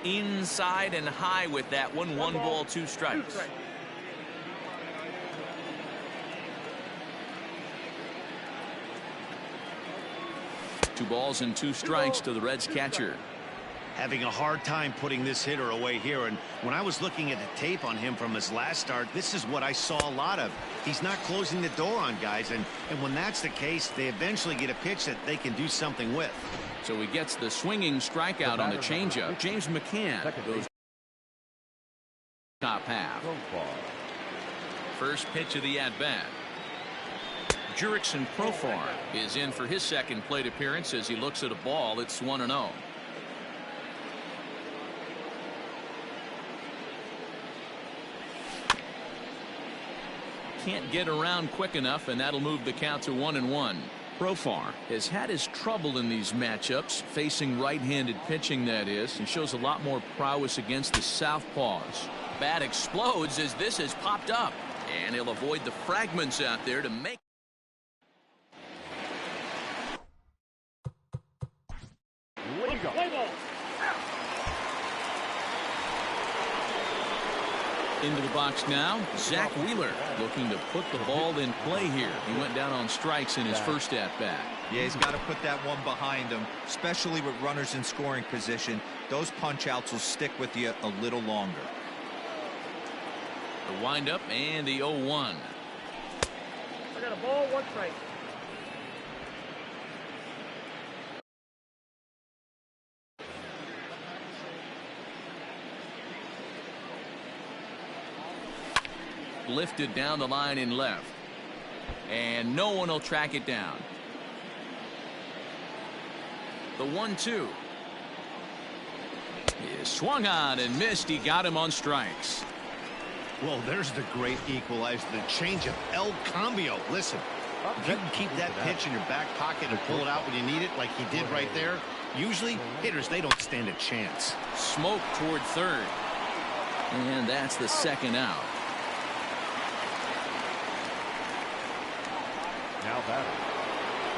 Inside and high with that one. 1 ball, 2 strikes. 2 balls and 2 strikes to the Reds catcher. Having a hard time putting this hitter away here, and when I was looking at the tape on him from his last start, this is what I saw a lot of. He's not closing the door on guys, and when that's the case, they eventually get a pitch that they can do something with. So he gets the swinging strikeout on the changeup. James McCann goes top half. First pitch of the at-bat. Jurickson Profar is in for his second plate appearance as he looks at a ball. It's 1-0. Can't get around quick enough, and that'll move the count to 1-1. Profar has had his trouble in these matchups, facing right-handed pitching, that is, and shows a lot more prowess against the southpaws. Bat explodes as this has popped up, and he'll avoid the fragments out there to make. Way to go. Into the box now, Zach Wheeler looking to put the ball in play here. He went down on strikes in his first at-bat. Yeah, he's got to put that one behind him, especially with runners in scoring position. Those punch-outs will stick with you a little longer. The windup and the 0-1. I got a ball, 1 strike. Lifted down the line in left, and no one will track it down. The 1-2 is swung on and missed. He got him on strikes. Well, there's the great equalizer, the change of El Cambio. Listen, if you can keep that pitch in your back pocket and pull it out when you need it like he did right there, usually hitters, they don't stand a chance. Smoke toward third, and that's the second out. Now batting,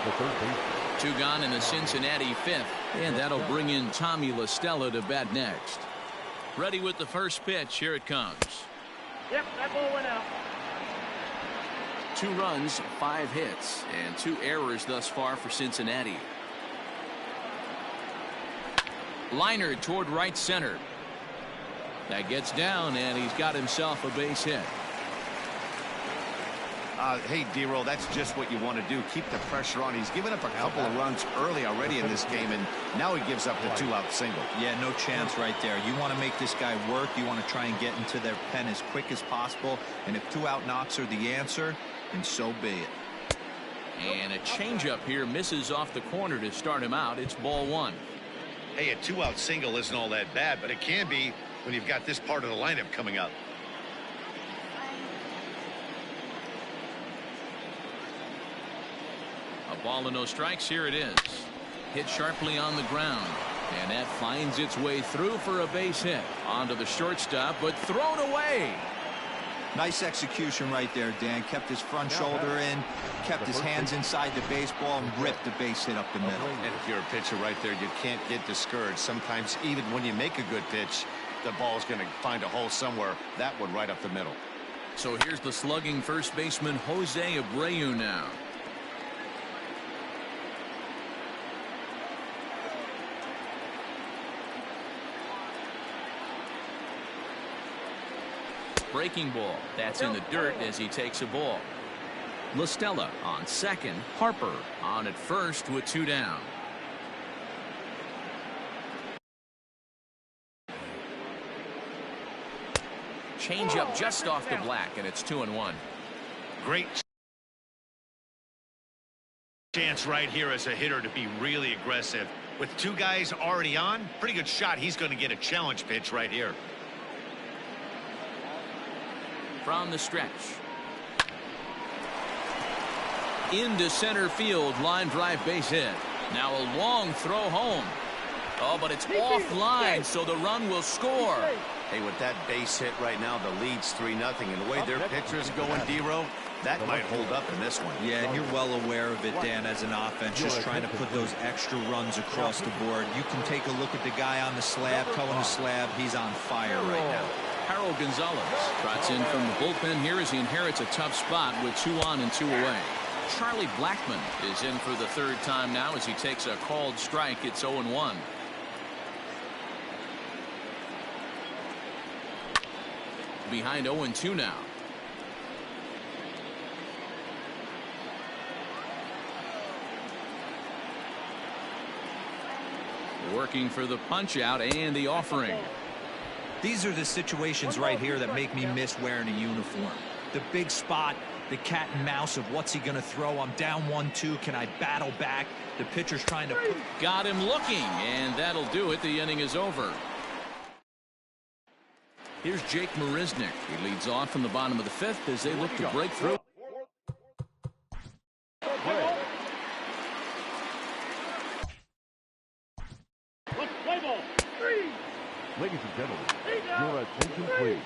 the third baseman. 2 gone in the Cincinnati 5th, and that'll bring in Tommy La Stella to bat next. Ready with the first pitch. Here it comes. Yep, that ball went out. 2 runs, 5 hits, and 2 errors thus far for Cincinnati. Liner toward right center. That gets down, and he's got himself a base hit. Hey, D-Roll, that's just what you want to do. Keep the pressure on. He's given up a couple of runs early already in this game, and now he gives up the 2-out single. Yeah, no chance right there. You want to make this guy work. You want to try and get into their pen as quick as possible. And if 2-out knocks are the answer, then so be it. And a changeup here misses off the corner to start him out. It's ball 1. Hey, a 2-out single isn't all that bad, but it can be when you've got this part of the lineup coming up. A ball and no strikes. Here it is. Hit sharply on the ground, and that finds its way through for a base hit. Onto the shortstop, but thrown away. Nice execution right there, Dan. Kept his front shoulder in, kept his hands inside the baseball, and ripped the base hit up the middle. And if you're a pitcher right there, you can't get discouraged. Sometimes even when you make a good pitch, the ball's going to find a hole somewhere. That one right up the middle. So here's the slugging first baseman Jose Abreu now. Breaking ball. That's in the dirt as he takes a ball. La Stella on second. Harper on at first with 2 down. Change up just off the black, and it's 2-1. Great chance right here as a hitter to be really aggressive. With 2 guys already on, pretty good shot. He's going to get a challenge pitch right here. From the stretch. Into center field, line drive base hit. Now a long throw home. Oh, but it's offline, so the run will score. Hey, with that base hit right now, the lead's 3-0. And the way their pitchers are going, D-Row, that might hold up in this one. Yeah, and you're well aware of it, Dan, as an offense, just trying to put those extra runs across the board. You can take a look at the guy on the slab, towing the slab. He's on fire right now. Harold Gonzalez trots in from the bullpen here as he inherits a tough spot with 2 on and 2 away. Charlie Blackmon is in for the 3rd time now as he takes a called strike. It's 0-1. Behind 0-2 now. Working for the punch out and the offering. These are the situations right here that make me miss wearing a uniform. The big spot, the cat and mouse of what's he going to throw. I'm down 1-2. Can I battle back? The pitcher's trying to put... Got him looking, and that'll do it. The inning is over. Here's Jake Marisnick. He leads off from the bottom of the 5th as they look to break through. Ladies and gentlemen, your attention please.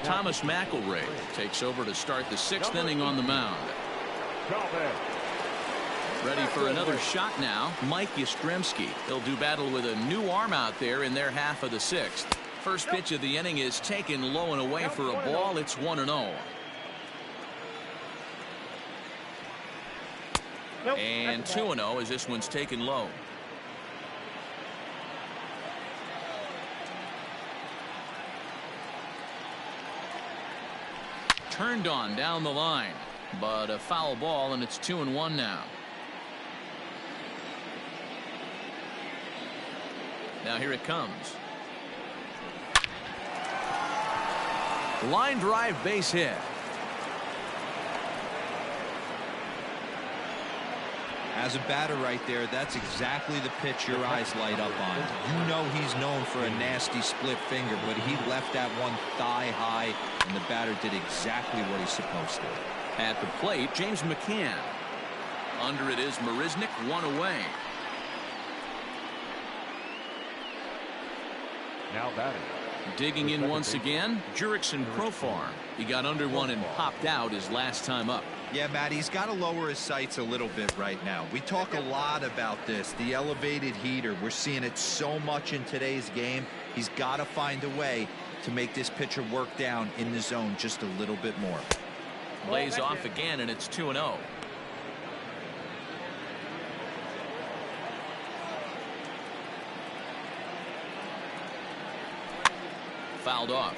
Thomas McElroy takes over to start the 6th inning on the mound. Ready for another shot now, Mike Yastrzemski. He'll do battle with a new arm out there in their half of the 6th. First pitch of the inning is taken low and away for a ball. It's 1-0. And 2-0 as this one's taken low. Turned on down the line, but a foul ball, and it's 2-1 now. Now here it comes. Line drive base hit. As a batter right there, that's exactly the pitch your eyes light up on. You know he's known for a nasty split finger, but he left that one thigh high, and the batter did exactly what he's supposed to. At the plate, James McCann. Under it is Marisnick, 1 away. Now batting. Digging in once again, Jurickson Profar. He got under one and popped out his last time up. Yeah, Matt, he's got to lower his sights a little bit right now. We talk a lot about this, the elevated heater. We're seeing it so much in today's game. He's got to find a way to make this pitcher work down in the zone just a little bit more. Lays off again, and it's 2-0. Fouled off.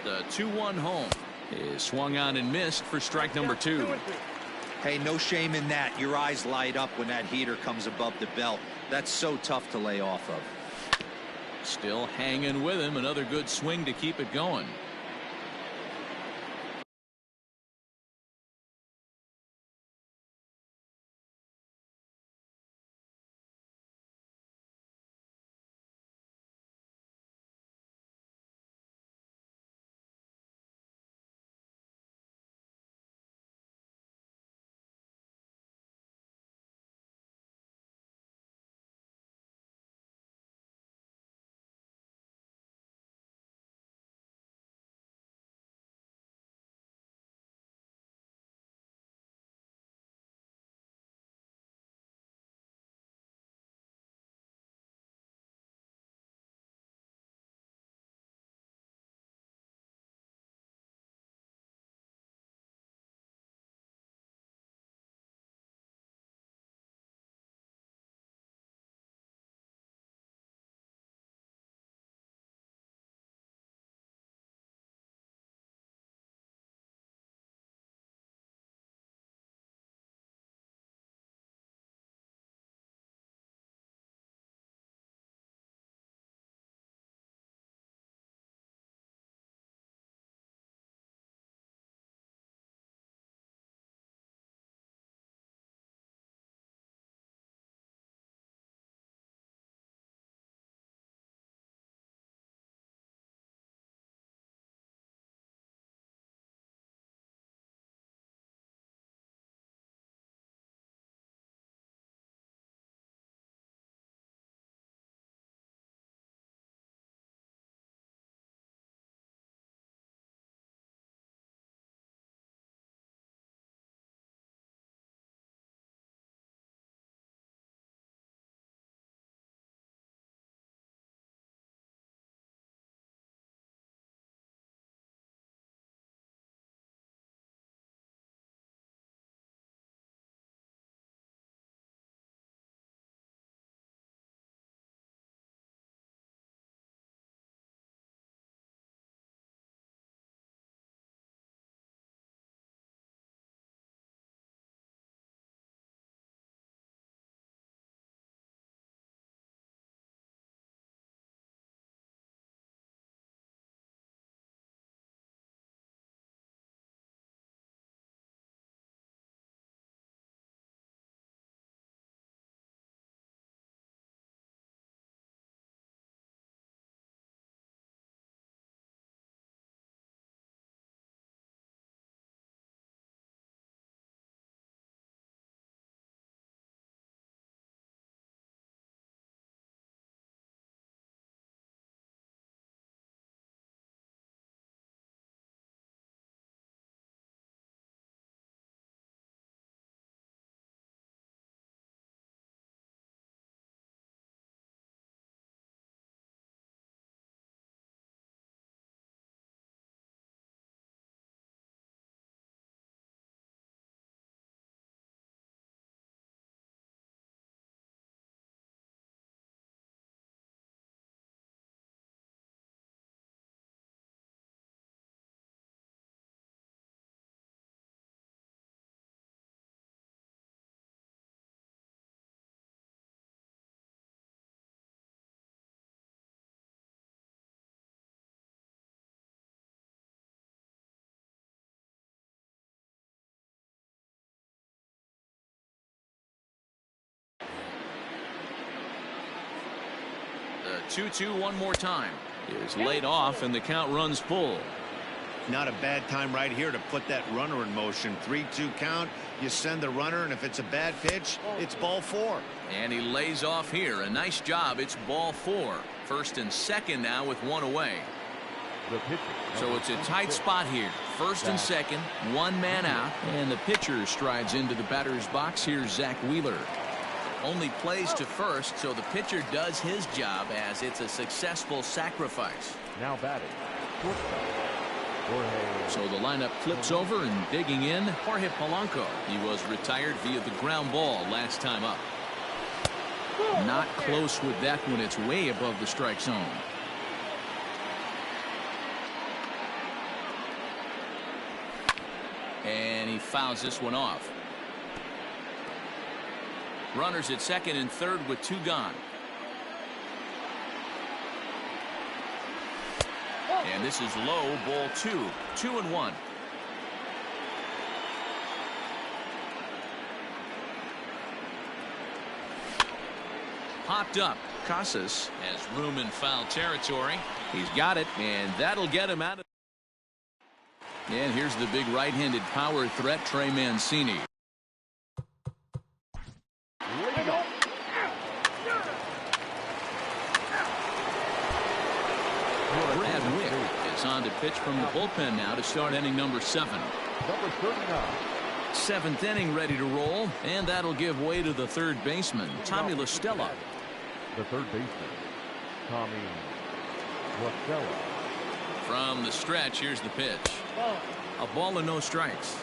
The 2-1 home is swung on and missed for strike number 2. Hey, no shame in that. Your eyes light up when that heater comes above the belt. That's so tough to lay off of. Still hanging with him. Another good swing to keep it going. 2-2 one more time. Is laid off and the count runs full. Not a bad time right here to put that runner in motion. 3-2 count. You send the runner, and if it's a bad pitch, it's ball 4. And he lays off here. A nice job. It's ball 4. First and second now with one away. The pitcher. So it's a tight spot here. First and second, one man out, and the pitcher strides into the batter's box. Here's Zach Wheeler. Only plays to first, so the pitcher does his job as it's a successful sacrifice. Now batting. So the lineup flips over, and digging in, Jorge Polanco. He was retired via the ground ball last time up. Not close with that one. It's way above the strike zone. And he fouls this one off. Runners at second and third with 2 gone. And this is low, ball 2. 2-1. Popped up. Casas has room in foul territory. He's got it, and that'll get him out of. And here's the big right-handed power threat, Trey Mancini. Brad Wick is on to pitch from the bullpen now to start inning number 7. Number 39. 7th inning ready to roll, and that'll give way to the third baseman, Tommy La Stella. The third baseman, Tommy La Stella. From the stretch, here's the pitch. Ball. A ball and no strikes.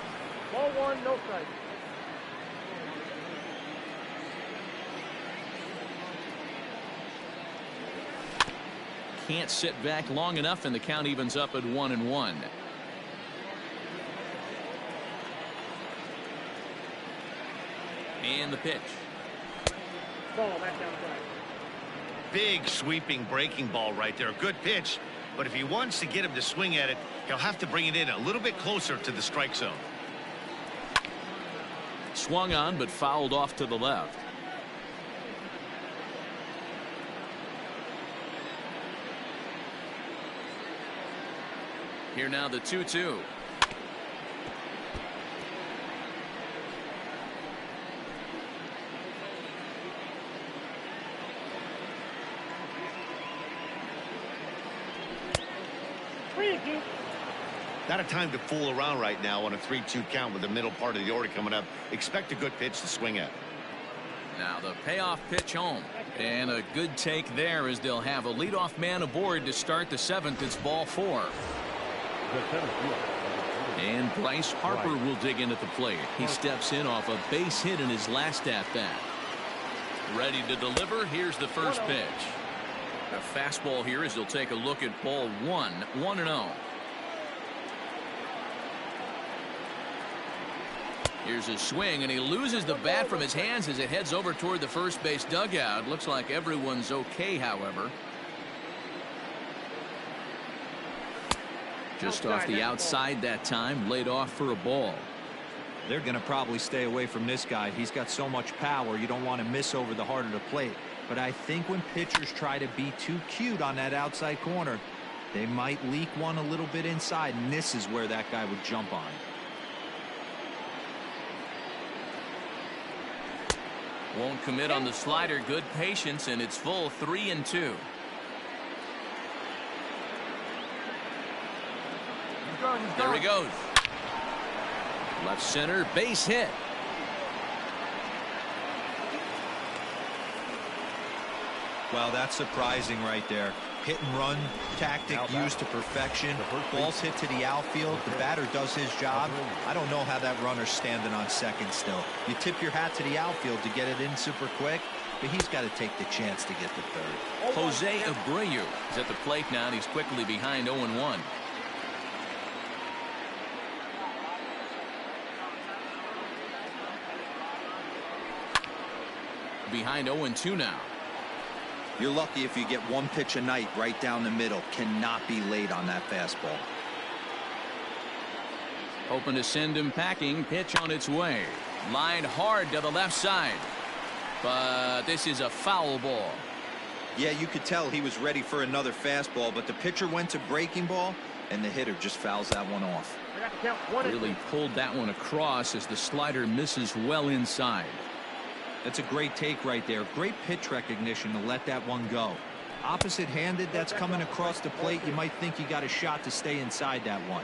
Ball 1, no strike. Can't sit back long enough, and the count evens up at 1-1. And the pitch. Ball back down the right. Big sweeping breaking ball right there. Good pitch. But if he wants to get him to swing at it, he'll have to bring it in a little bit closer to the strike zone. Swung on, but fouled off to the left. Here now the 2-2. Not a time to fool around right now on a 3-2 count with the middle part of the order coming up. Expect a good pitch to swing at. Now the payoff pitch home. And a good take there as they'll have a leadoff man aboard to start the 7th. It's ball 4. And Bryce Harper will dig in at the plate. He steps in off a base hit in his last at-bat. Ready to deliver. Here's the first pitch. A fastball here as he'll take a look at ball 1. 1-0. Here's his swing, and he loses the bat from his hands as it heads over toward the first base dugout. Looks like everyone's okay, however. Just off the outside that time, laid off for a ball. They're going to probably stay away from this guy. He's got so much power, you don't want to miss over the heart of the plate. But I think when pitchers try to be too cute on that outside corner, they might leak one a little bit inside, and this is where that guy would jump on. Won't commit on the slider. Good patience, and it's full 3-2. There he goes. Left center, base hit. Well, that's surprising right there. Hit and run tactic used to perfection. Ball's hit to the outfield. The batter does his job. I don't know how that runner's standing on second still. You tip your hat to the outfield to get it in super quick, but he's got to take the chance to get to third. Jose Abreu is at the plate now, and he's quickly behind 0-1. Behind 0-2 now. You're lucky if you get one pitch a night right down the middle. Cannot be late on that fastball. Hoping to send him packing. Pitch on its way. Lined hard to the left side. But this is a foul ball. Yeah, you could tell he was ready for another fastball, but the pitcher went to breaking ball, and the hitter just fouls that one off. I got to count 1 and 2. Really pulled that one across as the slider misses well inside. That's a great take right there. Great pitch recognition to let that one go. Opposite-handed, that's coming across the plate. You might think you got a shot to stay inside that one.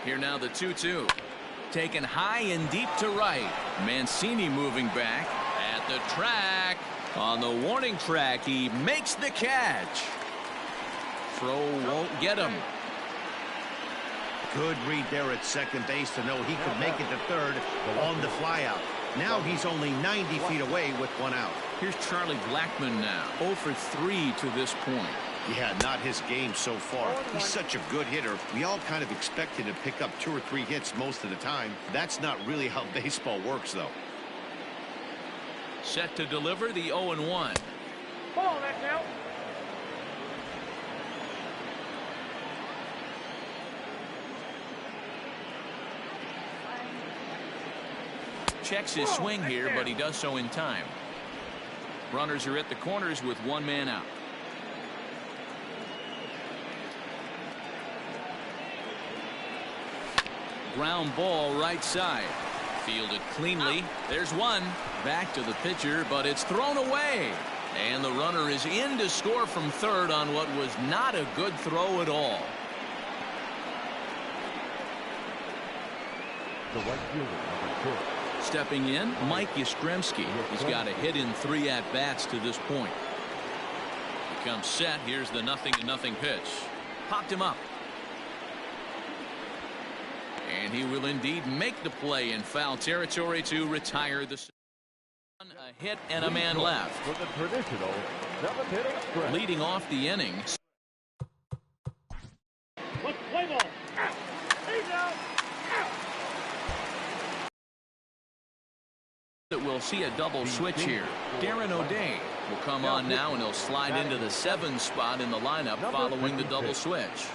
Here now the 2-2. Taken high and deep to right. Mancini moving back at the track. On the warning track, he makes the catch. Throw won't get him. Good read there at second base to know he could make it to third on the flyout. Now he's only 90 feet away with 1 out. Here's Charlie Blackmon now. 0 for 3 to this point. Yeah, not his game so far. He's such a good hitter. We all kind of expect him to pick up 2 or 3 hits most of the time. That's not really how baseball works, though. Set to deliver the 0-1. Ball, that's out. Checks his swing here, but he does so in time. Runners are at the corners with 1 man out. Ground ball right side. Fielded cleanly. There's one. Back to the pitcher, but it's thrown away. And the runner is in to score from third on what was not a good throw at all. The right fielder, number 2. Stepping in, Mike Yastrzemski. He's got a hit in 3 at-bats to this point. He comes set. Here's the 0-0 pitch. Popped him up. And he will indeed make the play in foul territory to retire the a hit and a man left. For the traditional 7th-inning stretch. Leading off the inning. Let's play ball. He's out. That we'll see a double switch here. Darren O'Day will come on now, and he'll slide into the 7 spot in the lineup following the double switch.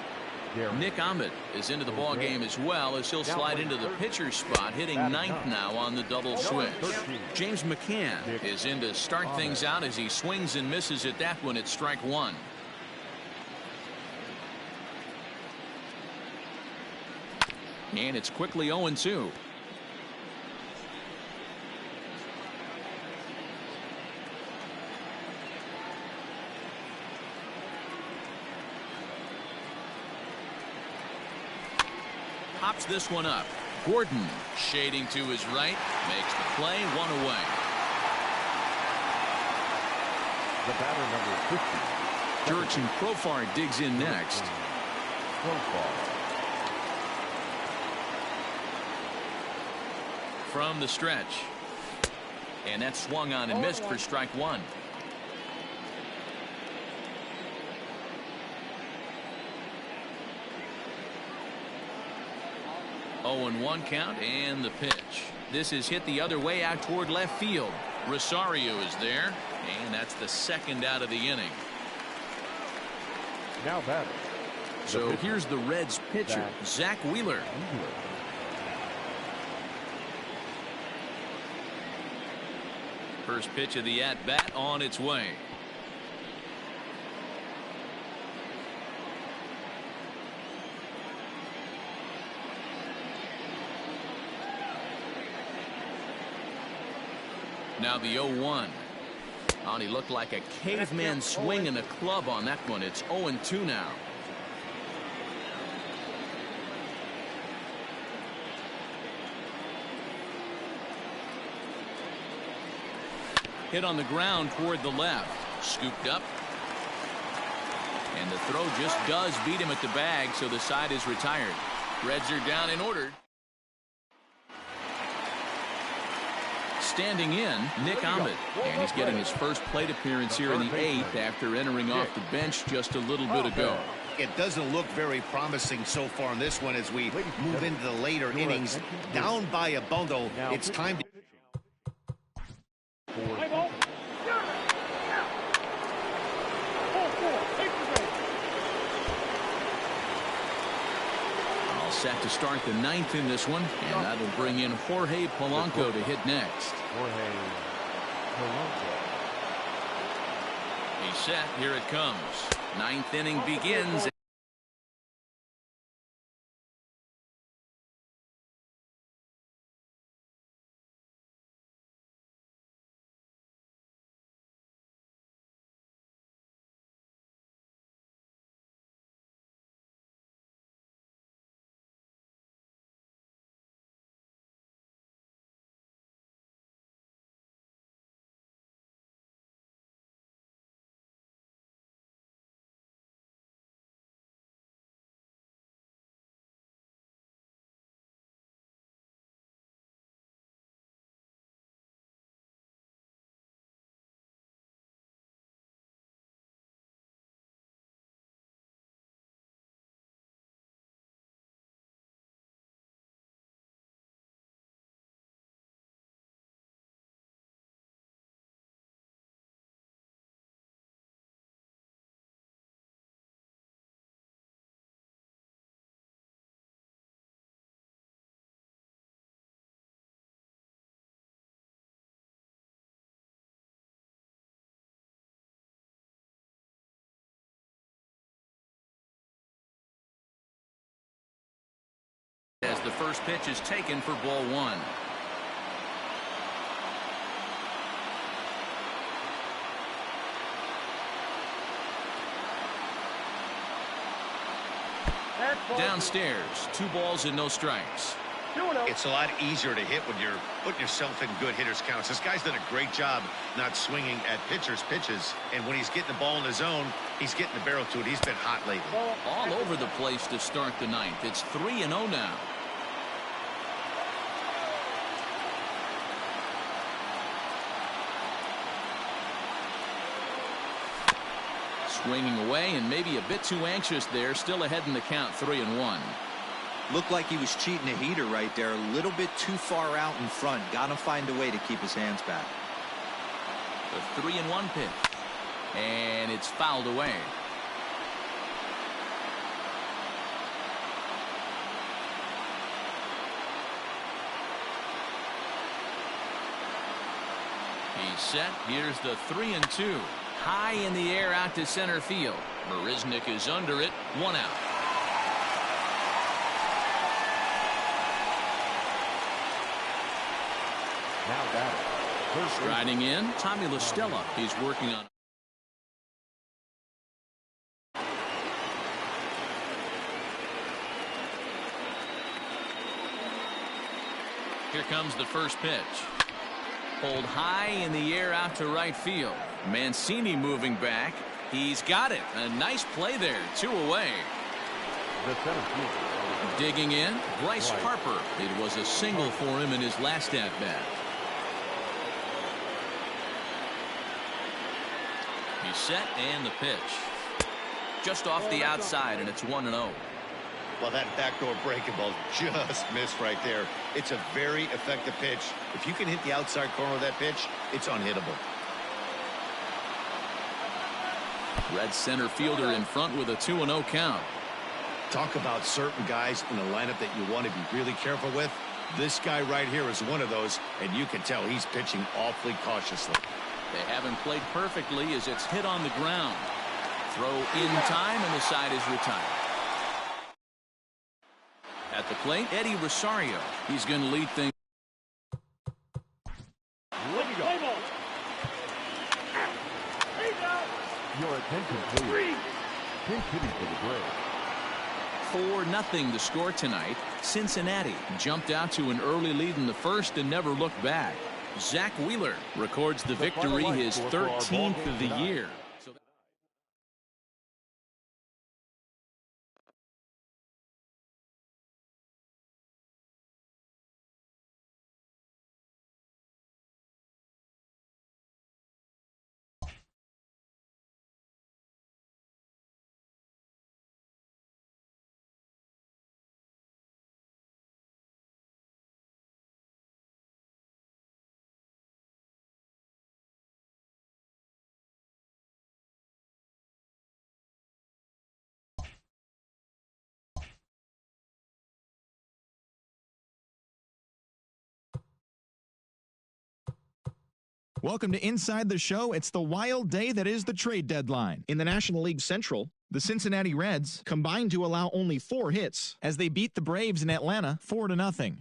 Nick Ahmed is into the ball game as well, as he'll slide into the pitcher spot, hitting 9th now on the double switch. James McCann is in to start things out as he swings and misses at that one at strike 1. And it's quickly 0-2. Pops this one up. Gordon shading to his right, makes the play, 1 away. The batter, number 50. Jurickson Profar digs in next. From the stretch. And that swung on and missed for strike 1. 0-1 count, and the pitch. This is hit the other way out toward left field. Rosario is there, and that's the 2nd out of the inning. Now batter. So here's the Reds pitcher, Zach Wheeler. First pitch of the at-bat on its way. Now the 0-1. He looked like a caveman swinging a club on that one. It's 0-2 now. Hit on the ground toward the left. Scooped up. And the throw just does beat him at the bag, so the side is retired. Reds are down in order. Standing in, Nick Ahmed, and he's getting his first plate appearance here in the 8th after entering off the bench just a little bit ago. It doesn't look very promising so far in this one as we move into the later innings. Down by a bundle, it's time to... Play ball. Set to start the ninth in this one, and that'll bring in Jorge Polanco to hit next. Jorge Polanco. He's set. Here it comes. Ninth inning begins. As the first pitch is taken for ball one. Downstairs, 2 balls and no strikes. It's a lot easier to hit when you're putting yourself in good hitters counts. This guy's done a great job not swinging at pitchers' pitches, and when he's getting the ball in his zone, he's getting the barrel to it. He's been hot lately. All over the place to start the ninth. It's 3-0 now. Swinging away and maybe a bit too anxious there. Still ahead in the count, 3-1. Looked like he was cheating a heater right there. A little bit too far out in front. Got to find a way to keep his hands back. The 3-1 pitch. And it's fouled away. He's set. Here's the 3-2. High in the air out to center field. Marisnick is under it. 1 out. Now batting. Striding in, Tommy La Stella. He's working on. Here comes the first pitch. Pulled high in the air out to right field. Mancini moving back. He's got it. A nice play there. 2 away. The center fielder. Digging in, Bryce Harper. It was a single for him in his last at-bat. He's set and the pitch. Just off the outside, and it's 1-0. Well, that backdoor breaking ball just missed right there. It's a very effective pitch. If you can hit the outside corner of that pitch, it's unhittable. Red center fielder in front with a 2-0 count. Talk about certain guys in the lineup that you want to be really careful with. This guy right here is one of those, and you can tell he's pitching awfully cautiously. They haven't played perfectly as it's hit on the ground. Throw in time, and the side is retired. At the plate, Eddie Rosario. He's going to lead things. Let me go. Your attention, please. Pink hitting for the Braves. 4-0 the score tonight. Cincinnati jumped out to an early lead in the first and never looked back. Zach Wheeler records the victory, his 13th of the year. Welcome to Inside the Show. It's the wild day that is the trade deadline. In the National League Central, the Cincinnati Reds combined to allow only 4 hits as they beat the Braves in Atlanta 4-0.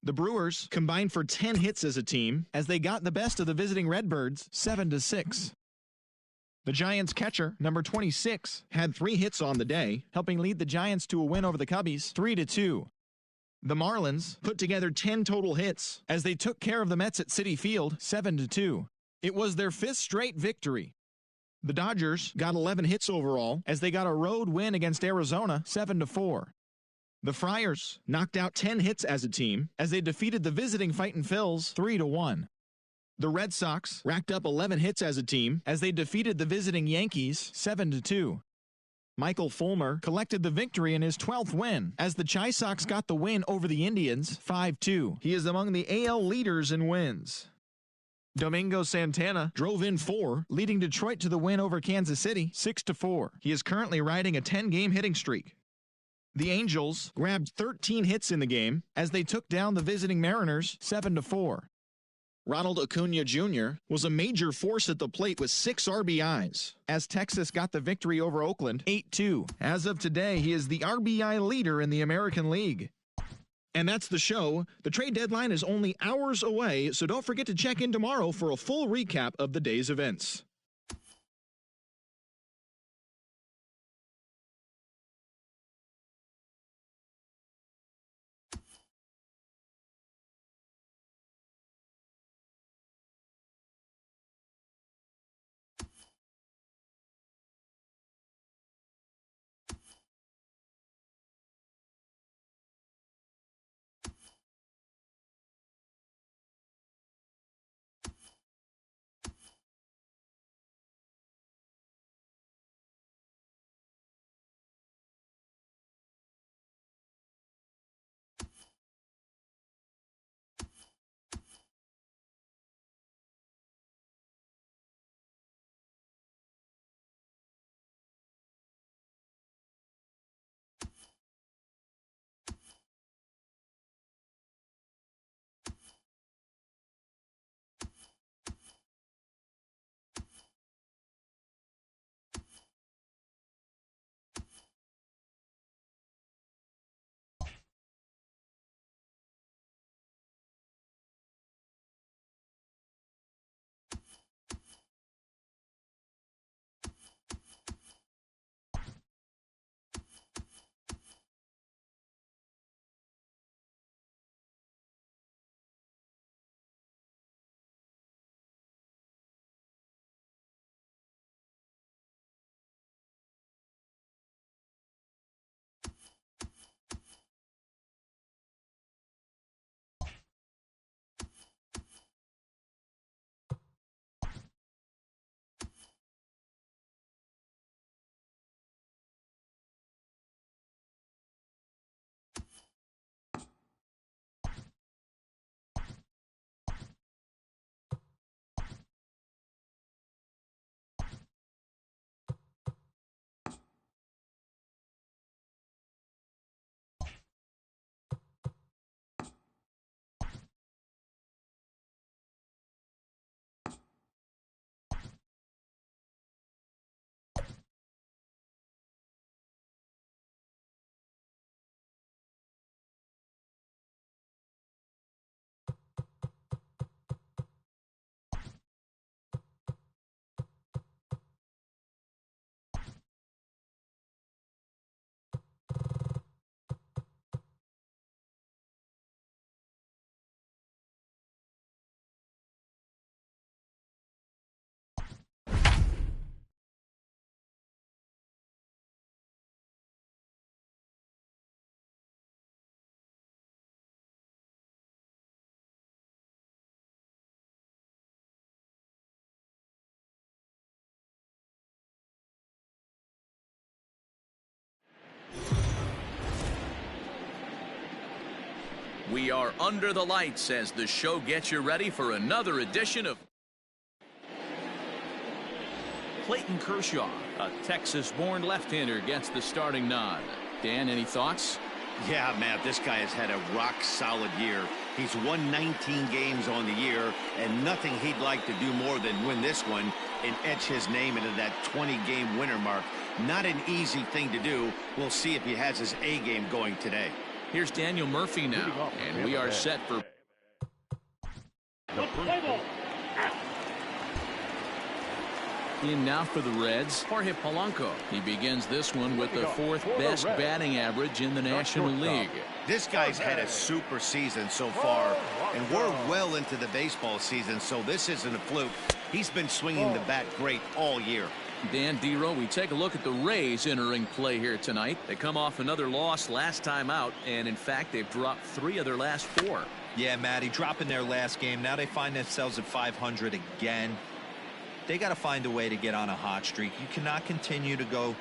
The Brewers combined for 10 hits as a team as they got the best of the visiting Redbirds 7-6. The Giants catcher, number 26, had 3 hits on the day, helping lead the Giants to a win over the Cubbies 3-2. The Marlins put together 10 total hits as they took care of the Mets at Citi Field 7-2. It was their 5th straight victory. The Dodgers got 11 hits overall as they got a road win against Arizona 7-4. The Friars knocked out 10 hits as a team as they defeated the visiting Fightin' Phils 3-1. The Red Sox racked up 11 hits as a team as they defeated the visiting Yankees 7-2. Michael Fulmer collected the victory in his 12th win as the Chi Sox got the win over the Indians 5-2. He is among the AL leaders in wins. Domingo Santana drove in 4, leading Detroit to the win over Kansas City 6-4. He is currently riding a 10-game hitting streak. The Angels grabbed 13 hits in the game as they took down the visiting Mariners 7-4. Ronald Acuna Jr. was a major force at the plate with 6 RBIs as Texas got the victory over Oakland 8-2. As of today, he is the RBI leader in the American League. And that's the show. The trade deadline is only hours away, so don't forget to check in tomorrow for a full recap of the day's events. We are under the lights as the show gets you ready for another edition of Clayton Kershaw, a Texas-born left-hander, gets the starting nod. Dan, any thoughts? Yeah, Matt, this guy has had a rock-solid year. He's won 19 games on the year, and nothing he'd like to do more than win this one and etch his name into that 20-game winner mark. Not an easy thing to do. We'll see if he has his A game going today. Here's Daniel Murphy now, and we are set for in now for the Reds, Jorge Polanco. He begins this one with the fourth best batting average in the National League. This guy's had a super season so far, and we're well into the baseball season, so this isn't a fluke. He's been swinging the bat great all year. Dan Dero, we take a look at the Rays entering play here tonight. They come off another loss last time out, and in fact, they've dropped 3 of their last 4. Yeah, Matty, dropping their last game. Now they find themselves at 500 again. They got to find a way to get on a hot streak. You cannot continue to go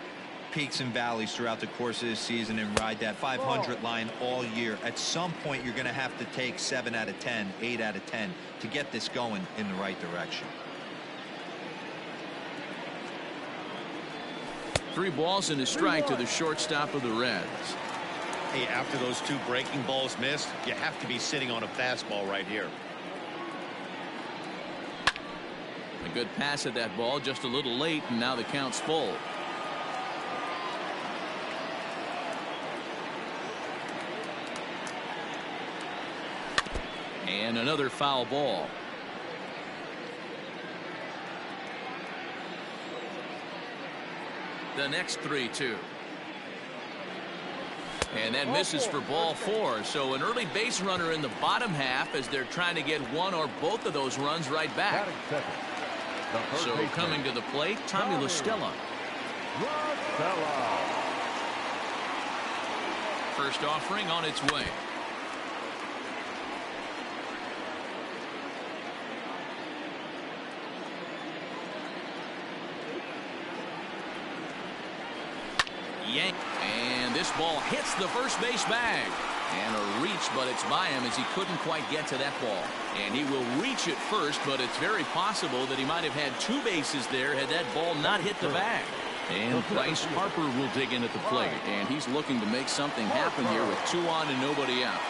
peaks and valleys throughout the course of the season and ride that 500 line all year. At some point, you're going to have to take 7 out of 10, 8 out of 10 to get this going in the right direction. 3 balls and a strike to the shortstop of the Reds. Hey, after those 2 breaking balls missed, you have to be sitting on a fastball right here. A good pass at that ball, just a little late, and now the count's full. And another foul ball. The next 3-2. And that misses for ball 4. So an early base runner in the bottom half as they're trying to get one or both of those runs right back. So coming to the plate, Tommy La Stella. First offering on its way. Yank, and this ball hits the first base bag. And a reach, but it's by him as he couldn't quite get to that ball. And he will reach it first, but it's very possible that he might have had 2 bases there had that ball not hit the bag. And Bryce Harper will dig in at the plate, and he's looking to make something happen here with 2 on and nobody out.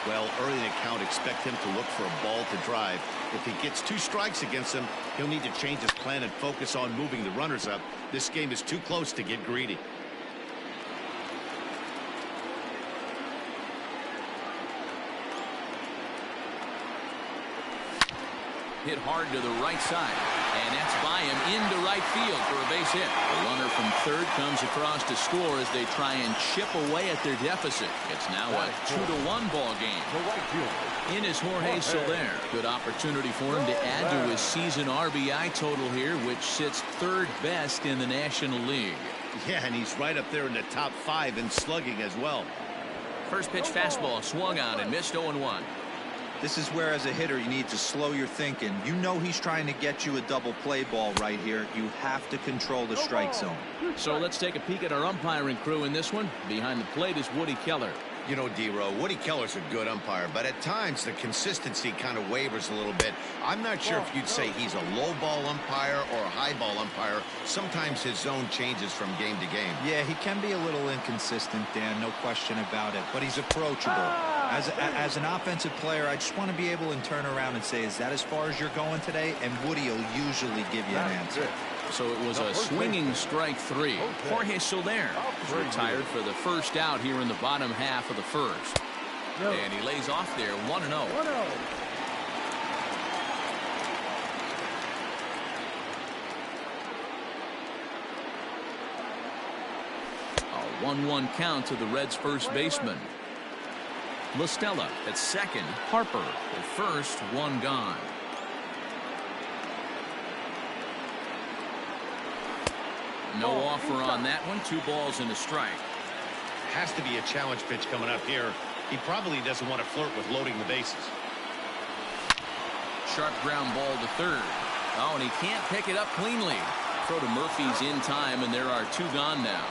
Well, early in the count, expect him to look for a ball to drive. If he gets 2 strikes against him, he'll need to change his plan and focus on moving the runners up. This game is too close to get greedy. Hit hard to the right side, and that's by him into right field for a base hit. The runner from third comes across to score as they try and chip away at their deficit. It's now a 2-1 ball game. In is Jorge Soler. Good opportunity for him to add to his season RBI total here, which sits 3rd best in the National League. Yeah, and he's right up there in the top 5 in slugging as well. First pitch fastball swung on and missed 0-1. This is where, as a hitter, you need to slow your thinking. You know he's trying to get you a double play ball right here. You have to control the strike zone. So let's take a peek at our umpiring crew in this one. Behind the plate is Woody Keller. You know, D-Row, Woody Keller's a good umpire, but at times the consistency kind of wavers a little bit. I'm not sure if you'd say he's a low ball umpire or a high ball umpire. Sometimes his zone changes from game to game. Yeah, he can be a little inconsistent, Dan, no question about it, but he's approachable. As an offensive player, I just want to be able to turn around and say, is that as far as you're going today? And Woody will usually give you an answer. So it was a swinging strike 3. Jorge Soler is retired for the first out here in the bottom half of the first. And he lays off there 1-0. A 1-1 count to the Reds' first baseman. La Stella at second. Harper at first. 1 gone. No offer on that one. 2 balls and a strike. Has to be a challenge pitch coming up here. He probably doesn't want to flirt with loading the bases. Sharp ground ball to third. Oh, and he can't pick it up cleanly. Throw to Murphy's in time, and there are 2 gone now.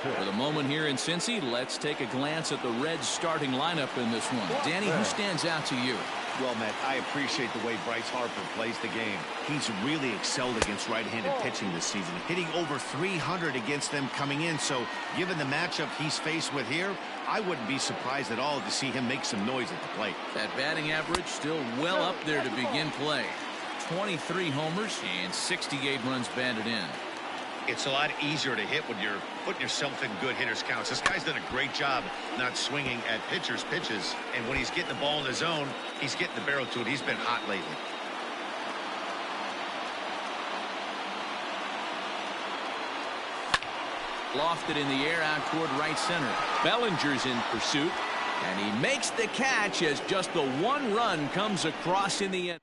For the moment here in Cincy, let's take a glance at the Reds starting lineup in this one. Danny, who stands out to you? Well, Matt, I appreciate the way Bryce Harper plays the game. He's really excelled against right-handed pitching this season, hitting over 300 against them coming in. So, given the matchup he's faced with here, I wouldn't be surprised at all to see him make some noise at the plate. That batting average still well up there to begin play. 23 homers and 68 runs batted in. It's a lot easier to hit when you're putting yourself in good hitters' counts. This guy's done a great job not swinging at pitchers' pitches. And when he's getting the ball in the zone, he's getting the barrel to it. He's been hot lately. Lofted in the air out toward right center. Bellinger's in pursuit. And he makes the catch as just the one run comes across in the end.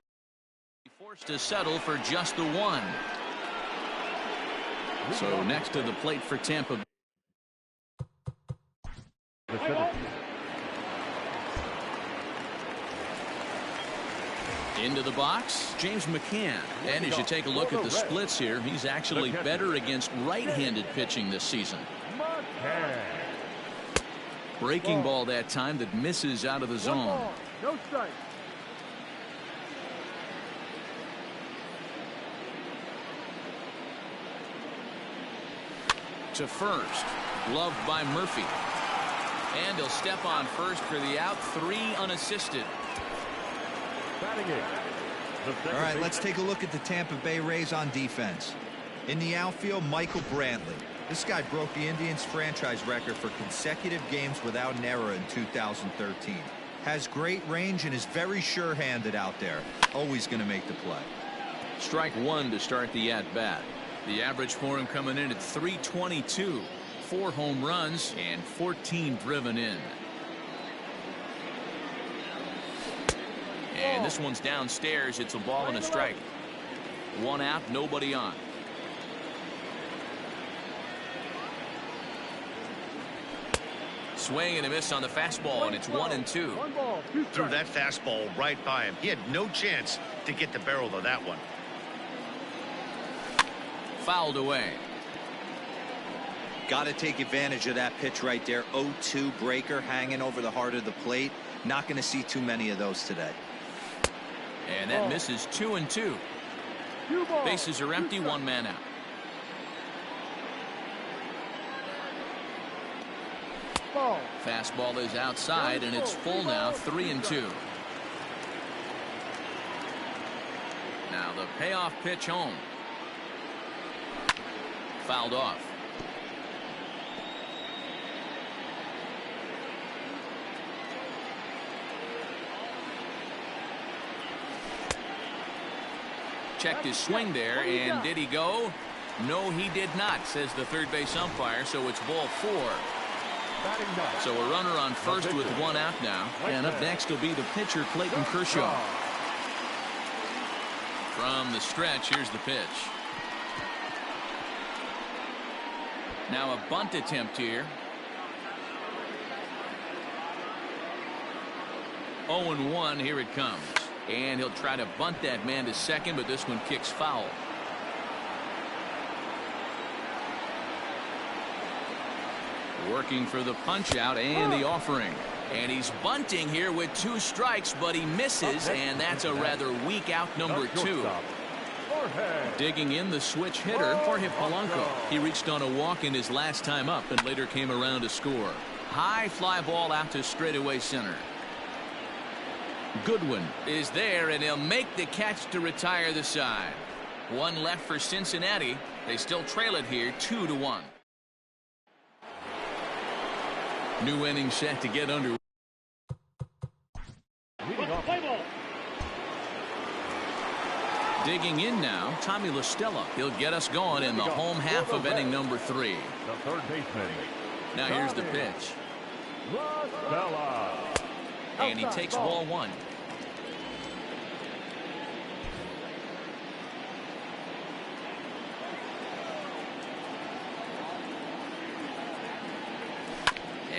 Forced to settle for just the one. So next to the plate for Tampa. Into the box, James McCann. And as you take a look at the splits here, he's actually better against right-handed pitching this season. Breaking ball that time that misses out of the zone. No strike. To first, gloved by Murphy. And he'll step on first for the out, 3 unassisted. All right, let's take a look at the Tampa Bay Rays on defense. In the outfield, Michael Brantley. This guy broke the Indians franchise record for consecutive games without an error in 2013. Has great range and is very sure-handed out there. Always going to make the play. Strike one to start the at-bat. The average for him coming in at 322. 4 home runs and 14 driven in. And this one's downstairs. It's a ball and a strike. 1 out, nobody on. Swing and a miss on the fastball, and it's 1-2. Threw that fastball right by him. He had no chance to get the barrel of that one. Fouled away. Got to take advantage of that pitch right there. 0-2 breaker hanging over the heart of the plate. Not going to see too many of those today. And that misses 2-2. Bases are empty, 1 man out. Fastball is outside, and it's full now, 3-2. Now the payoff pitch home. Fouled off. Checked his swing there, and did he go? No, he did not, says the third base umpire, so it's ball 4. So a runner on first with 1 out now. And up next will be the pitcher, Clayton Kershaw. From the stretch, here's the pitch. Now a bunt attempt here. 0-1, here it comes. And he'll try to bunt that man to second, but this one kicks foul. Working for the punch out and the offering. And he's bunting here with 2 strikes, but he misses, and that's a rather weak out, number 2. Digging in the switch hitter, Jorge Polanco. He reached on a walk in his last time up and later came around to score. High fly ball out to straightaway center. Goodwin is there, and he'll make the catch to retire the side. 1 left for Cincinnati. They still trail it here, 2-1. New inning set to get under. Digging in now, Tommy La Stella. He'll get us going in the home half of inning number 3. The third baseman. Now here's the pitch. And he takes ball 1.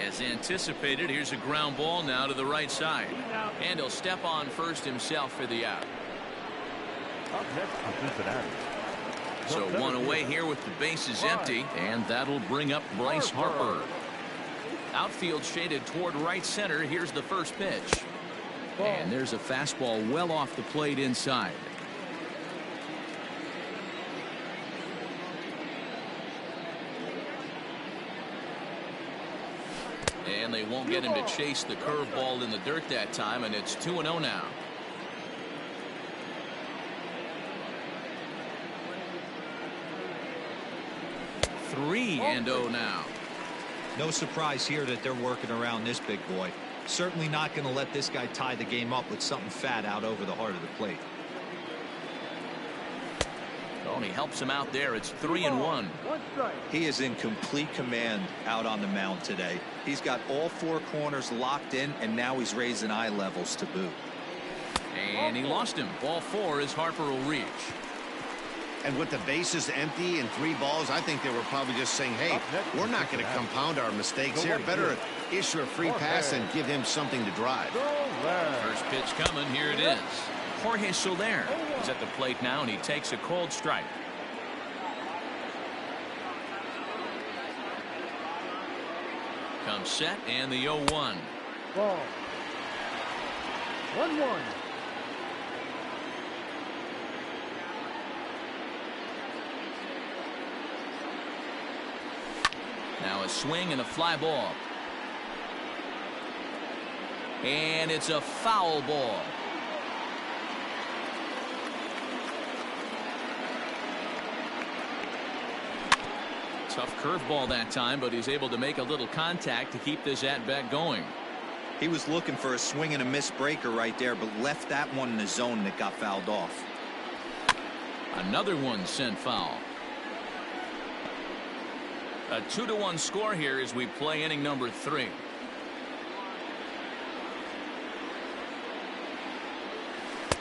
As anticipated, here's a ground ball now to the right side. And he'll step on first himself for the out. Up next for Cincinnati. So 1 away here with the bases empty, and that'll bring up Bryce Harper. Outfield shaded toward right center. Here's the first pitch. And there's a fastball well off the plate inside. And they won't get him to chase the curveball in the dirt that time, and it's 2-0 now. 3-0 now. No surprise here that they're working around this big boy. Certainly not going to let this guy tie the game up with something fat out over the heart of the plate. Oh, and he helps him out there. It's 3-1. He is in complete command out on the mound today. He's got all four corners locked in, and now he's raising eye levels to boot. And he lost him. Ball 4 as Harper will reach. And with the bases empty and 3 balls, I think they were probably just saying, hey, we're not going to compound our mistakes here. Better issue a free pass and give him something to drive. First pitch coming. Here it is. Jorge Soler is at the plate now, and he takes a cold strike. Comes set, and the 0-1. Ball. 1-1. Now a swing and a fly ball. And it's a foul ball. Tough curveball that time, but he's able to make a little contact to keep this at-bat going. He was looking for a swing and a miss breaker right there, but left that one in the zone that got fouled off. Another one sent foul. A 2-1 score here as we play inning number 3.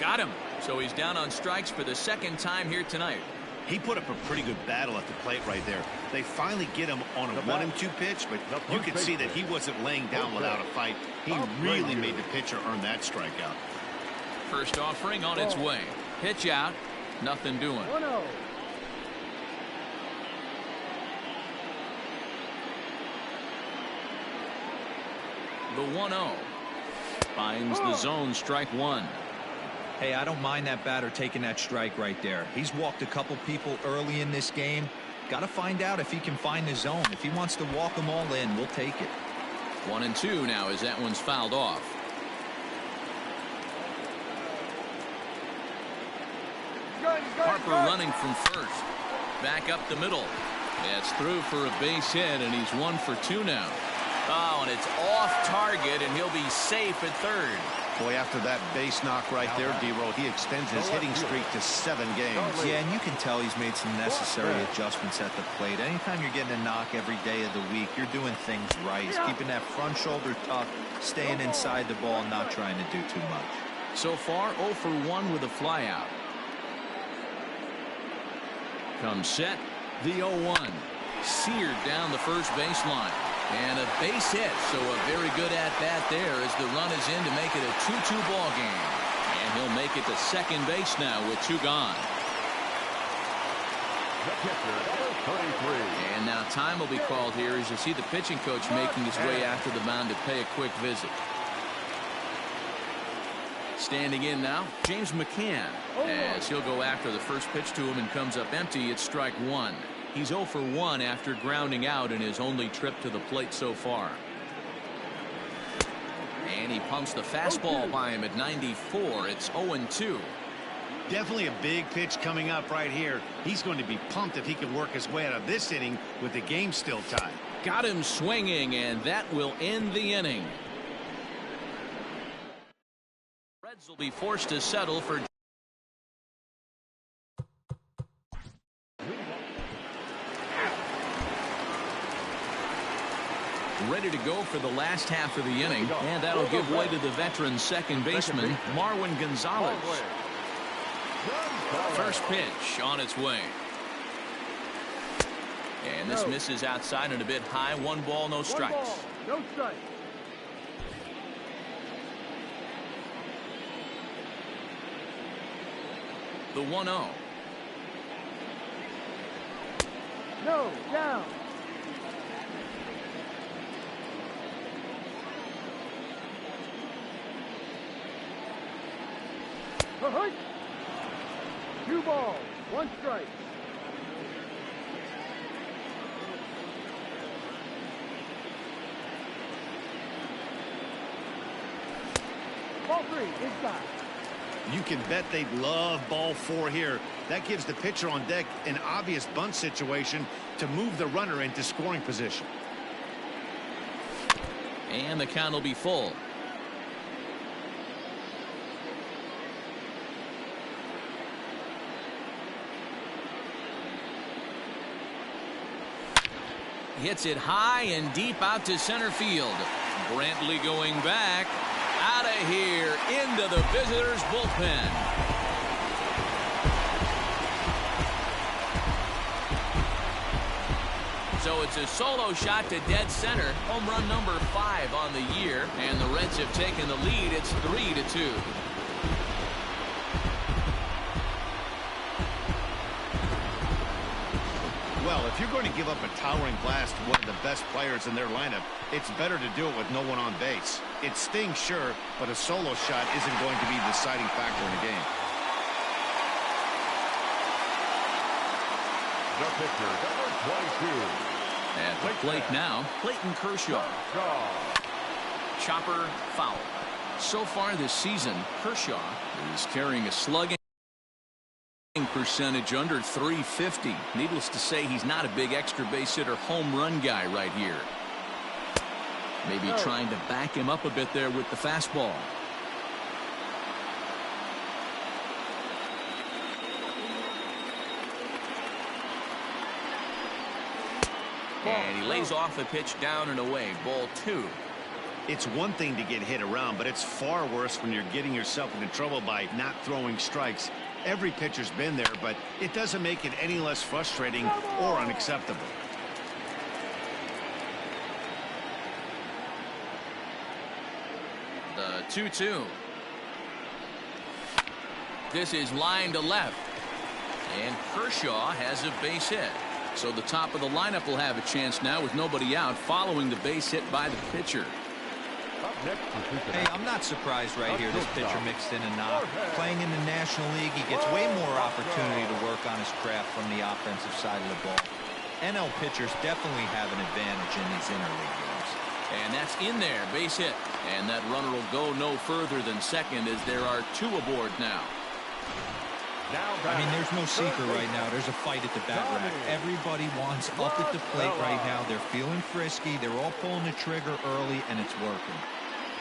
Got him. So he's down on strikes for the second time here tonight. He put up a pretty good battle at the plate right there. They finally get him on a 1-2 pitch, but you could see that he wasn't laying down without a fight. He really made the pitcher earn that strikeout. First offering on its way. Pitch out. Nothing doing. 1-0. The 1-0 finds the zone, strike 1. Hey, I don't mind that batter taking that strike right there. He's walked a couple people early in this game. Got to find out if he can find the zone. If he wants to walk them all in, we'll take it. 1-2 now as that one's fouled off. Harper running from first. Back up the middle. That's through for a base hit, and he's 1 for 2 now. Oh, and it's off target, and he'll be safe at third. Boy, after that base knock right there, D-Roll, he extends his hitting streak to 7 games. Yeah, and you can tell he's made some necessary adjustments at the plate. Anytime you're getting a knock every day of the week, you're doing things right. He's keeping that front shoulder tucked, staying inside the ball, and not trying to do too much. So far, 0 for 1 with a flyout. Comes set, the 0-1. Seared down the first baseline. And a base hit, so a very good at-bat there as the run is in to make it a 2-2 ball game. And he'll make it to second base now with 2 gone. And now time will be called here as you see the pitching coach making his way out to the mound to pay a quick visit. Standing in now, James McCann, as he'll go after the first pitch to him and comes up empty. It's strike 1. He's 0 for 1 after grounding out in his only trip to the plate so far. And he pumps the fastball by him at 94. It's 0-2. Definitely a big pitch coming up right here. He's going to be pumped if he can work his way out of this inning with the game still tied. Got him swinging, and that will end the inning. Reds will be forced to settle for ready to go for the last half of the inning, and that'll give way to the veteran second baseman Marwin Gonzalez. First pitch on its way, and this misses outside and a bit high. 1 ball, no strikes. No strike. The 1-0. No, down. 2 balls, 1 strike. Ball 3, inside. You can bet they'd love ball 4 here. That gives the pitcher on deck an obvious bunt situation to move the runner into scoring position. And the count will be full. Hits it high and deep out to center field. Brantley going back. Out of here into the visitors' bullpen. So it's a solo shot to dead center. Home run number 5 on the year. And the Reds have taken the lead. It's 3-2. Well, if you're going to give up a towering blast to one of the best players in their lineup, it's better to do it with no one on base. It stings, sure, but a solo shot isn't going to be the deciding factor in the game. The pitcher, number 22. At the plate now, Clayton Kershaw. Chopper foul. So far this season, Kershaw is carrying a slugging percentage under 350. Needless to say, he's not a big extra base hitter home run guy right here. Maybe trying to back him up a bit there with the fastball. And he lays off the pitch down and away. Ball 2. It's one thing to get hit around, but it's far worse when you're getting yourself into trouble by not throwing strikes. Every pitcher's been there, but it doesn't make it any less frustrating or unacceptable. The 2-2. This is line to left. And Kershaw has a base hit. So the top of the lineup will have a chance now with nobody out following the base hit by the pitcher. Hey, I'm not surprised right here. This pitcher mixed in a knock. Playing in the National League, he gets way more opportunity to work on his craft from the offensive side of the ball. NL pitchers definitely have an advantage in these interleague games. And that's in there, base hit. And that runner will go no further than second as there are 2 aboard now. I mean, there's no secret right now. There's a fight at the bat rack. Everybody wants up at the plate right now. They're feeling frisky. They're all pulling the trigger early, and it's working.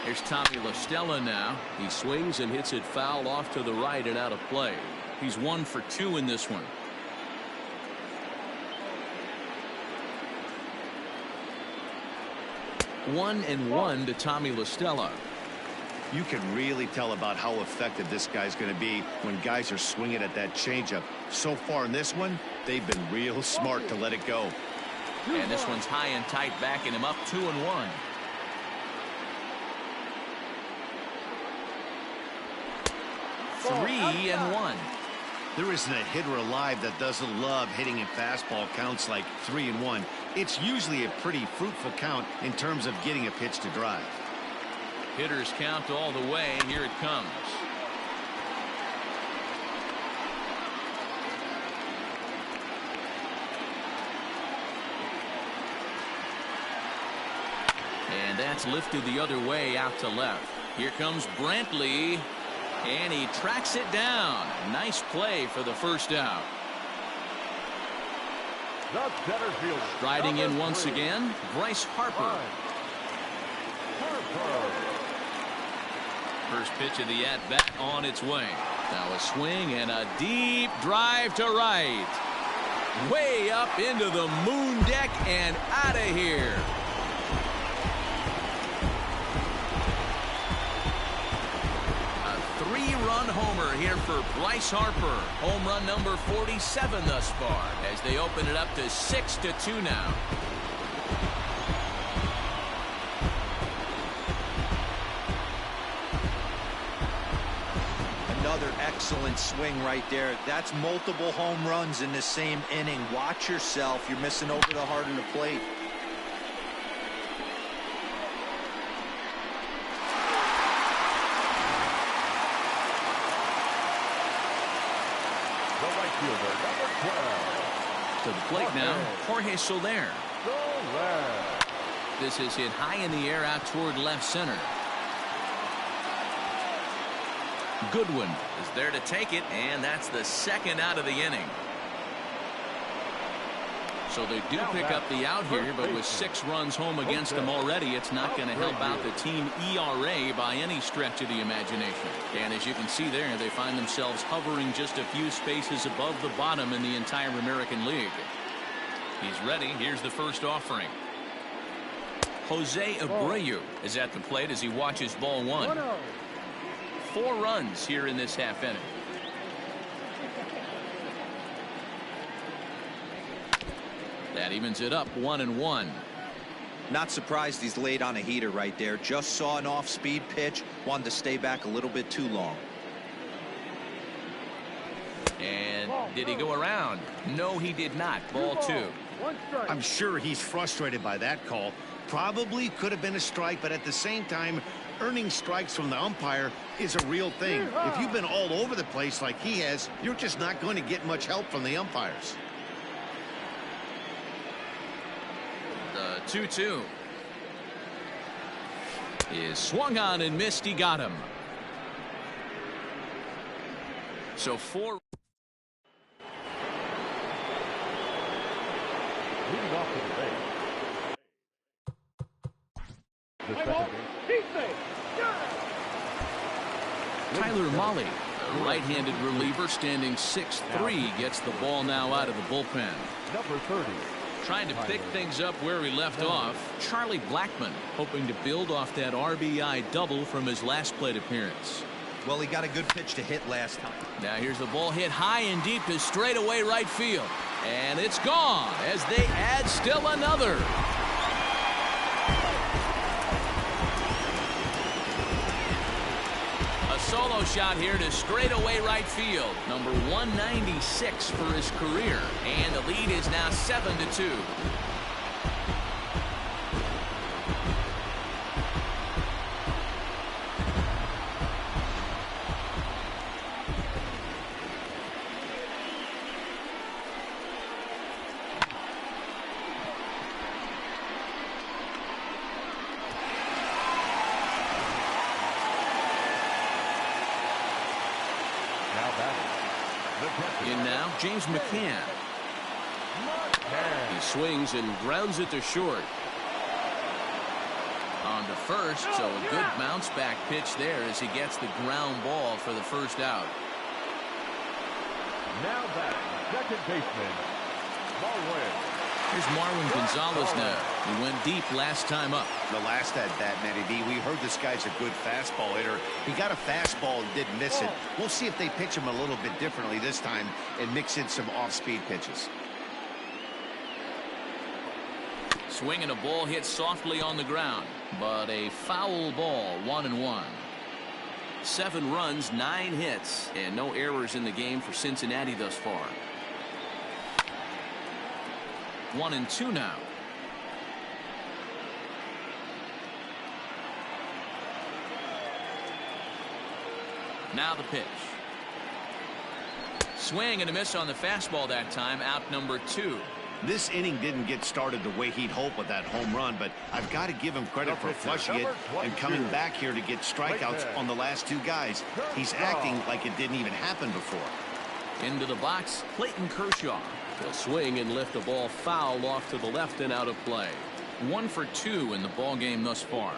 Here's Tommy La Stella now. He swings and hits it foul off to the right and out of play. He's 1 for 2 in this one. One and 1 to Tommy La Stella. You can really tell about how effective this guy's going to be when guys are swinging at that changeup. So far in this one, they've been real smart to let it go. And this one's high and tight, backing him up 2-1. Three and 1. There isn't a hitter alive that doesn't love hitting in fastball counts like 3-1. It's usually a pretty fruitful count in terms of getting a pitch to drive. Hitters count all the way. Here it comes. And that's lifted the other way out to left. Here comes Brantley. And he tracks it down. Nice play for the first out. Striding in once again, Bryce Harper. First pitch of the at-bat on its way. Now a swing and a deep drive to right. Way up into the moon deck and out of here. A 3-run homer here for Bryce Harper. Home run number 47 thus far as they open it up to 6-2 now. Another excellent swing right there. That's multiple home runs in the same inning. Watch yourself. You're missing over the heart of the plate. To the plate now, Jorge Soler. This is hit high in the air out toward left center. Goodwin is there to take it, and that's the second out of the inning. So they do pick up the out here, but with 6 runs home against them already, it's not going to help out the team ERA by any stretch of the imagination. And as you can see there, they find themselves hovering just a few spaces above the bottom in the entire American League. He's ready. Here's the first offering. Jose Abreu is at the plate as he watches ball 1. 4 runs here in this half inning. That evens it up 1-1. Not surprised he's laid on a heater right there. Just saw an off-speed pitch. Wanted to stay back a little bit too long. And did he go around? No, he did not. Ball 2. I'm sure he's frustrated by that call. Probably could have been a strike, but at the same time, earning strikes from the umpire is a real thing. If you've been all over the place like he has, you're just not going to get much help from the umpires. The 2-2 is swung on and missed. He got him. So 4. Leading off to the base. The second base. Tyler Mahle, a right-handed reliever standing 6'3", gets the ball now out of the bullpen. Number 30. Trying to pick things up where he left off, Charlie Blackmon, hoping to build off that RBI double from his last plate appearance. Well, he got a good pitch to hit last time. Now here's the ball hit high and deep to straightaway right field. And it's gone as they add still another. A solo shot here to straightaway right field. Number 196 for his career. And the lead is now 7-2. In now, James McCann. He swings and grounds it to short. On to first, so a good bounce back pitch there as he gets the ground ball for the first out. Now back, second baseman, Marwin. Here's Marwin Gonzalez now. He went deep last time up. The last at bat, Matty B, we heard this guy's a good fastball hitter. He got a fastball and didn't miss it. We'll see if they pitch him a little bit differently this time and mix in some off-speed pitches. Swing and a ball hit softly on the ground, but a foul ball, 1-1. 7 runs, 9 hits, and no errors in the game for Cincinnati thus far. 1-2 now. Now the pitch. Swing and a miss on the fastball that time. Out number 2. This inning didn't get started the way he'd hoped with that home run, but I've got to give him credit for flushing it and coming back here to get strikeouts on the last 2 guys. He's acting like it didn't even happen before. Into the box, Clayton Kershaw. He'll swing and lift the ball foul off to the left and out of play. 1 for 2 in the ball game thus far.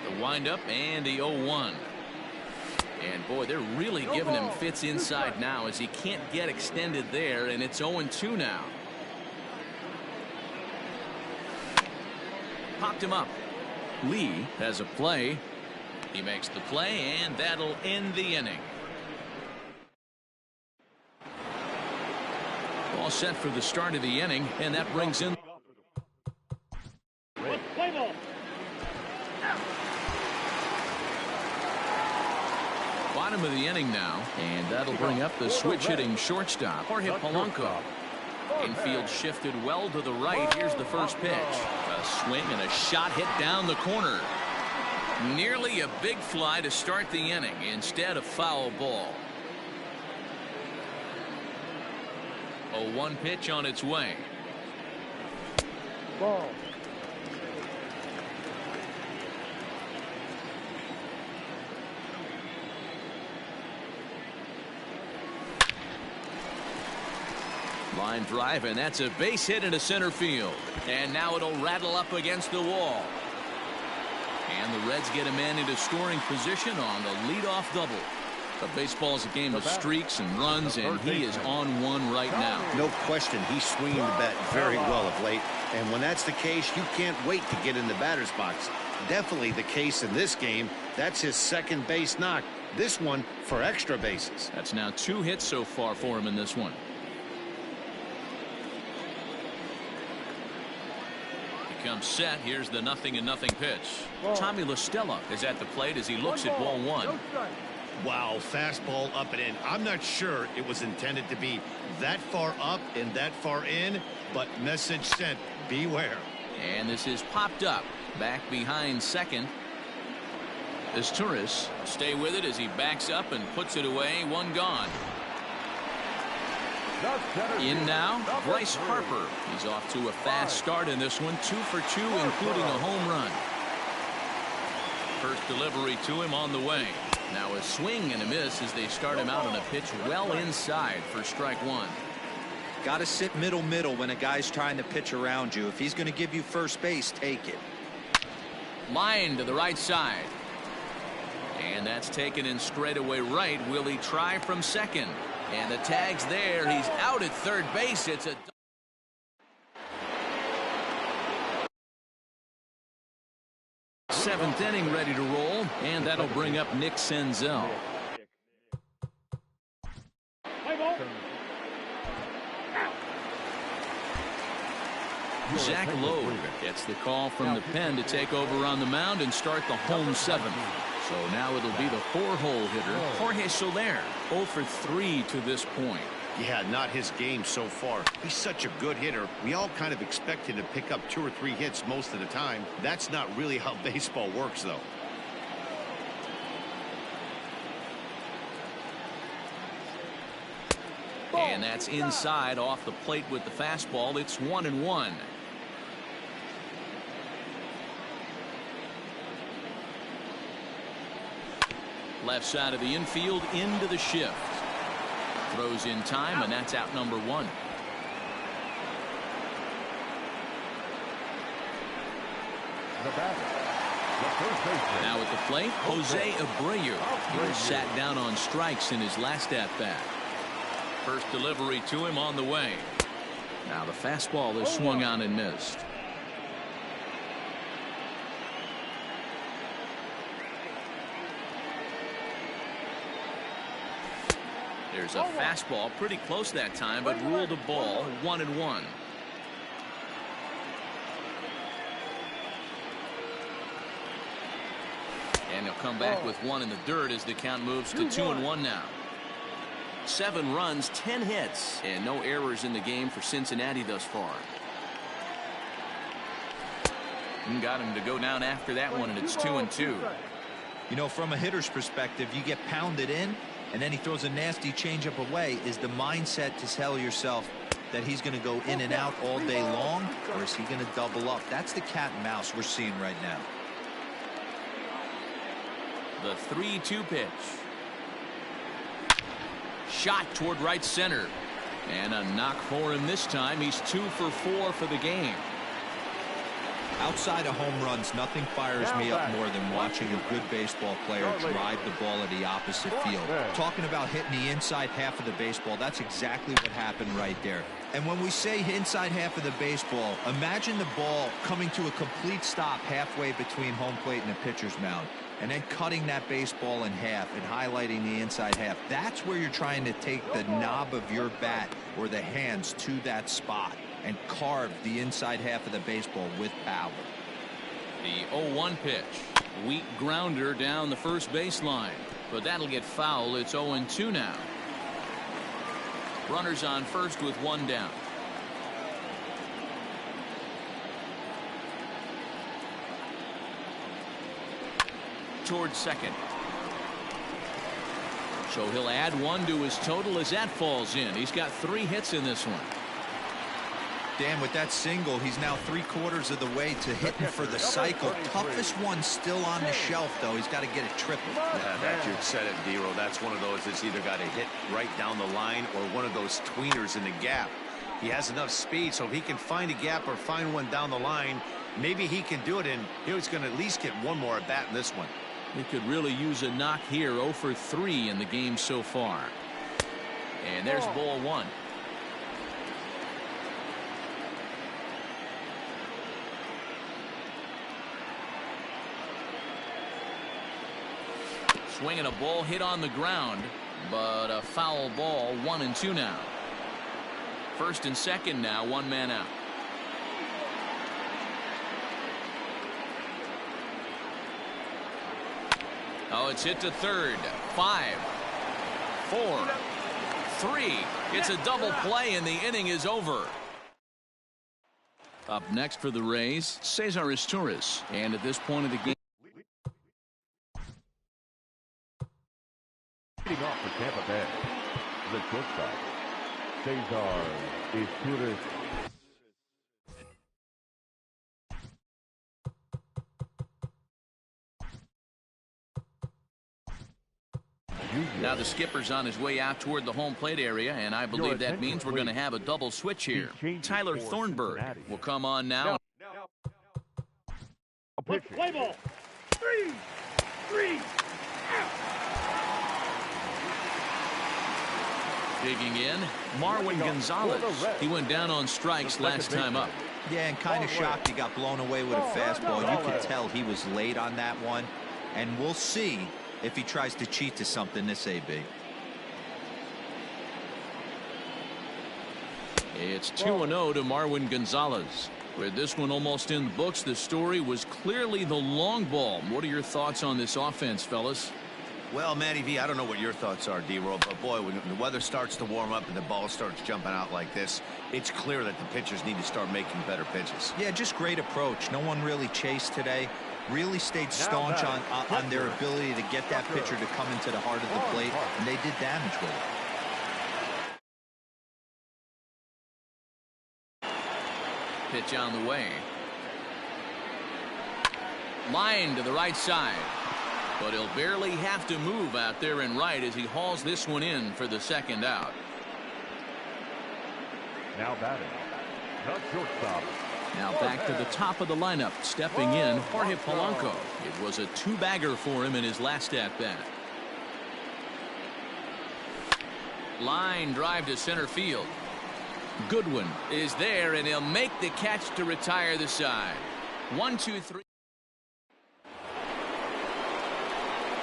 The windup and the 0-1. And boy, they're really giving him fits inside now as he can't get extended there, and it's 0-2 now. Popped him up. Lee has a play. He makes the play, and that'll end the inning. All set for the start of the inning, and that brings in bottom of the inning now, and that'll bring up the switch-hitting shortstop, Jorge Polanco. Infield shifted well to the right. Here's the first pitch. A swing and a shot hit down the corner. Nearly a big fly to start the inning. Instead, a foul ball. 0-1 pitch on its way. Ball. Line drive, and that's a base hit into center field. And now it'll rattle up against the wall. And the Reds get a man into scoring position on the leadoff double. But baseball is a game of streaks and runs, and he is on one right now. No question, he's swinging the bat very well of late. And when that's the case, you can't wait to get in the batter's box. Definitely the case in this game. That's his second base knock. This one for extra bases. That's now 2 hits so far for him in this one. Comes set. Here's the 0-0 pitch. Tommy La Stella is at the plate as he looks at ball 1. Wow, fastball up and in. I'm not sure it was intended to be that far up and that far in, but message sent. Beware. And this is popped up back behind second. As Torres stay with it as he backs up and puts it away. 1 gone. In now, Bryce Harper. He's off to a fast start in this one. 2 for 2, including a home run. First delivery to him on the way. Now a swing and a miss as they start him out on a pitch well inside for strike 1. Got to sit middle when a guy's trying to pitch around you. If he's going to give you first base, take it. Line to the right side. And that's taken in straightaway right. Will he try from second? And the tag's there. He's out at third base. It's a 7th inning ready to roll, and that'll bring up Nick Senzel. Zach Logue gets the call from the pen to take over on the mound and start the home 7th. So now it'll be the 4-hole hitter, Jorge Soler, 0 for 3 to this point. Yeah, not his game so far. He's such a good hitter. We all kind of expect him to pick up 2 or 3 hits most of the time. That's not really how baseball works, though. And that's inside off the plate with the fastball. It's 1-1. Left side of the infield into the shift. Throws in time, and that's out number 1. Now at the plate, Jose Abreu. He was sat down on strikes in his last at-bat. First delivery to him on the way. Now the fastball is swung on and missed. There's a fastball pretty close that time, but ruled a ball. 1-1. And he'll come back with 1 in the dirt as the count moves to 2-1 now. 7 runs, 10 hits, and no errors in the game for Cincinnati thus far. And got him to go down after that one, and it's 2-2. You know, from a hitter's perspective, you get pounded in, and then he throws a nasty changeup away. Is the mindset to tell yourself that he's going to go in and out all day long, or is he going to double up? That's the cat and mouse we're seeing right now. The 3-2 pitch. Shot toward right center. And a knock for him this time. He's 2 for 4 for the game. Outside of home runs, nothing fires me up more than watching a good baseball player drive the ball at the opposite field. Talking about hitting the inside half of the baseball, that's exactly what happened right there. And when we say inside half of the baseball, imagine the ball coming to a complete stop halfway between home plate and the pitcher's mound, and then cutting that baseball in half and highlighting the inside half. That's where you're trying to take the knob of your bat or the hands to that spot and carve the inside half of the baseball with power. The 0-1 pitch. Weak grounder down the first baseline, but that'll get foul. It's 0-2 now. Runners on first with 1 down. towards second. So he'll add one to his total as that falls in. He's got 3 hits in this one. Dan, with that single, he's now 3/4 of the way to hitting for the cycle. Toughest one still on the shelf, though. He's got to get it triple. Yeah, that you said it, D-Row. That's one of those that's either got to hit right down the line or one of those tweeners in the gap. He has enough speed, so if he can find a gap or find one down the line, maybe he can do it, and he's going to at least get one more at bat in this one. He could really use a knock here. 0 for 3 in the game so far. And there's ball 1. Swinging a ball hit on the ground, but a foul ball. 1-2 now. First and second now, 1 man out. Oh, it's hit to third. 5, 4, 3. It's a double play, and the inning is over. Up next for the Rays, Cesar Torres. And at this point of the game, Leading off for Tampa Bay, the shortstop, Cesar Torres. now the skipper's on his way out toward the home plate area, and I believe that means we're going to have a double switch here. Tyler Thornburg will come on now. Play ball. 3. Digging in, Marwin Gonzalez. He went down on strikes last time up. Yeah, and kind of shocked he got blown away with a fastball. You could tell he was late on that one, and we'll see if he tries to cheat to something this AB. It's 2-0 to Marwin Gonzalez. With this one almost in the books, the story was clearly the long ball. What are your thoughts on this offense, fellas? Well, Matty V, I don't know what your thoughts are, D-Roll, but boy, when the weather starts to warm up and the ball starts jumping out like this, it's clear that the pitchers need to start making better pitches. Yeah, just great approach. No one really chased today. Really stayed staunch on their ability to get that pitcher to come into the heart of the plate, and they did damage with it. Pitch on the way. Line to the right side. But he'll barely have to move out there in right as he hauls this one in for the second out. Now batting, the shortstop. Now back to the top of the lineup. Stepping in, Jorge Polanco. It was a 2-bagger for him in his last at-bat. Line drive to center field. Goodwin is there, and he'll make the catch to retire the side. 1-2-3.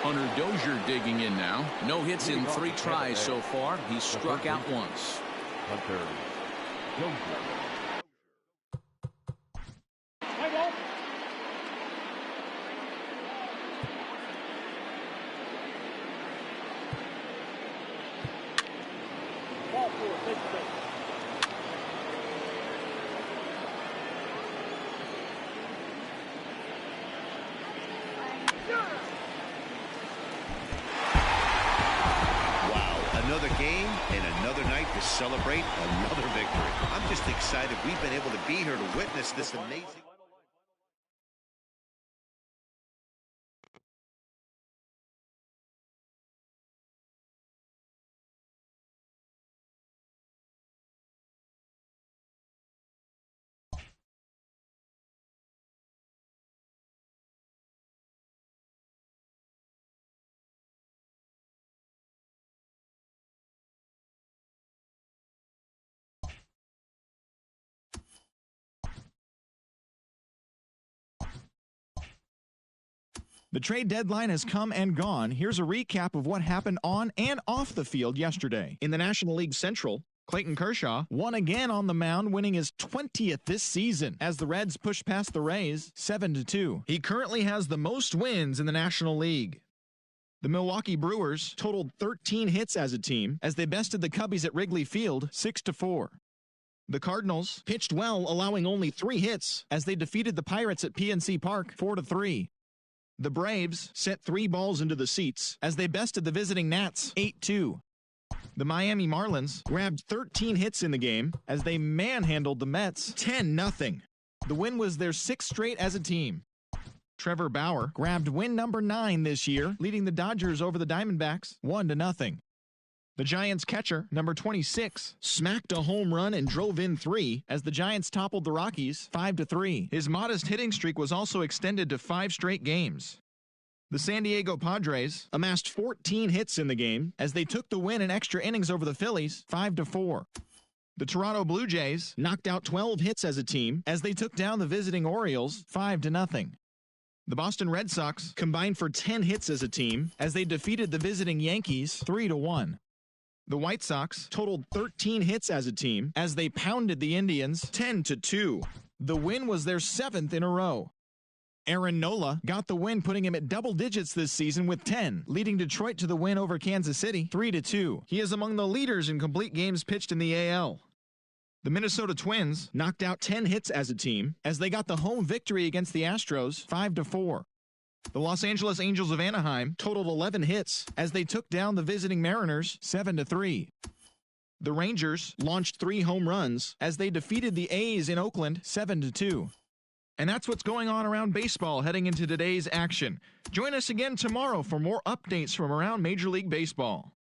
Hunter Dozier digging in now. No hits in 3 tries so far. He's struck out once. Hunter Dozier. Ball 4, take the base. Another game and another night to celebrate another victory. I'm just excited we've been able to be here to witness this amazing. The trade deadline has come and gone. Here's a recap of what happened on and off the field yesterday. In the National League Central, Clayton Kershaw won again on the mound, winning his 20th this season as the Reds pushed past the Rays 7-2. He currently has the most wins in the National League. The Milwaukee Brewers totaled 13 hits as a team as they bested the Cubbies at Wrigley Field 6-4. The Cardinals pitched well, allowing only 3 hits as they defeated the Pirates at PNC Park 4-3. The Braves sent 3 balls into the seats as they bested the visiting Nats 8-2. The Miami Marlins grabbed 13 hits in the game as they manhandled the Mets 10-0. The win was their 6th straight as a team. Trevor Bauer grabbed win number 9 this year, leading the Dodgers over the Diamondbacks 1-0. The Giants catcher, number 26, smacked a home run and drove in 3 as the Giants toppled the Rockies 5-3. His modest hitting streak was also extended to 5 straight games. The San Diego Padres amassed 14 hits in the game as they took the win in extra innings over the Phillies 5-4. The Toronto Blue Jays knocked out 12 hits as a team as they took down the visiting Orioles 5-0. The Boston Red Sox combined for 10 hits as a team as they defeated the visiting Yankees 3-1. The White Sox totaled 13 hits as a team as they pounded the Indians 10-2. The win was their 7th in a row. Aaron Nola got the win, putting him at double digits this season with 10, leading Detroit to the win over Kansas City 3-2. He is among the leaders in complete games pitched in the AL. The Minnesota Twins knocked out 10 hits as a team as they got the home victory against the Astros 5-4. The Los Angeles Angels of Anaheim totaled 11 hits as they took down the visiting Mariners 7-3. The Rangers launched 3 home runs as they defeated the A's in Oakland 7-2. And that's what's going on around baseball heading into today's action. Join us again tomorrow for more updates from around Major League Baseball.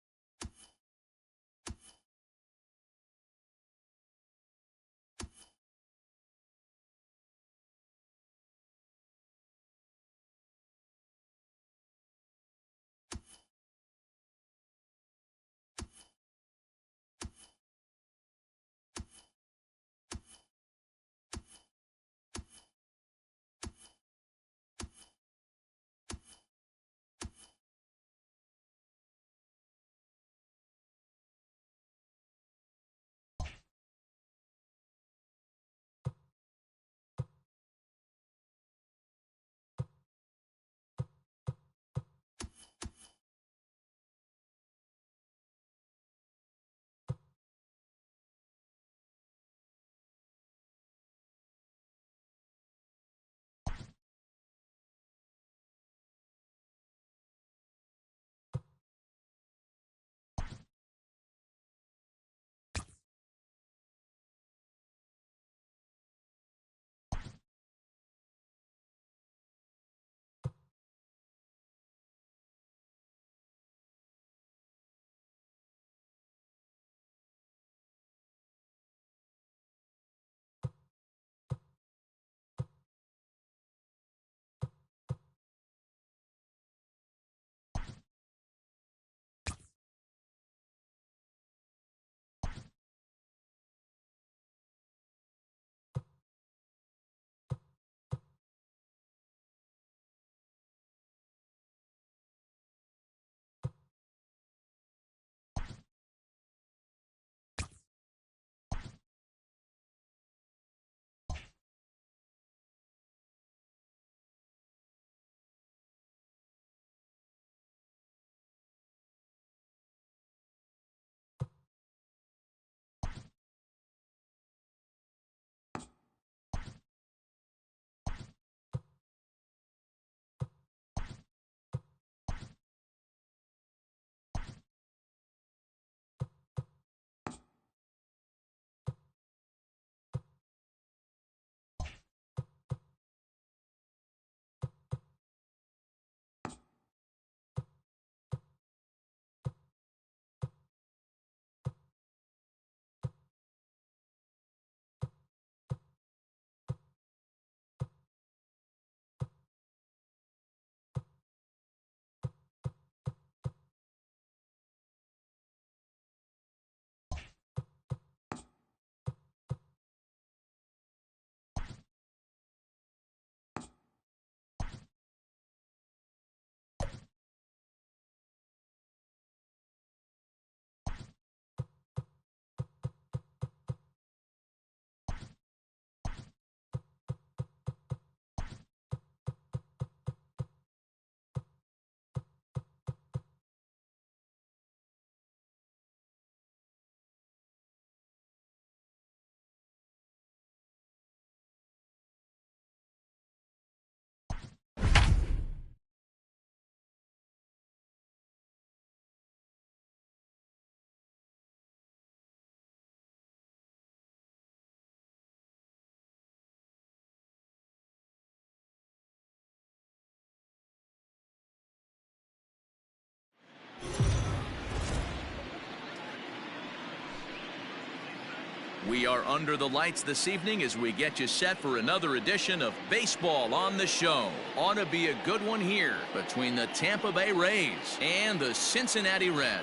We are under the lights this evening as we get you set for another edition of Baseball on the Show. Ought to be a good one here between the Tampa Bay Rays and the Cincinnati Reds.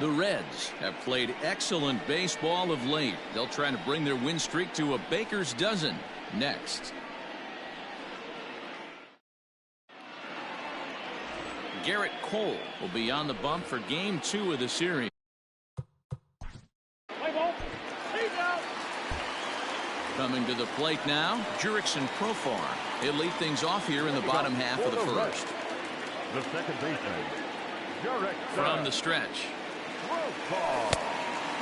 The Reds have played excellent baseball of late. They'll try to bring their win streak to a baker's dozen next. Garrett Cole will be on the bump for Game 2 of the series. Coming to the plate now, Jurickson Profar. He'll lead things off here in the bottom half of the first. The second baseman, Jurickson. From the stretch.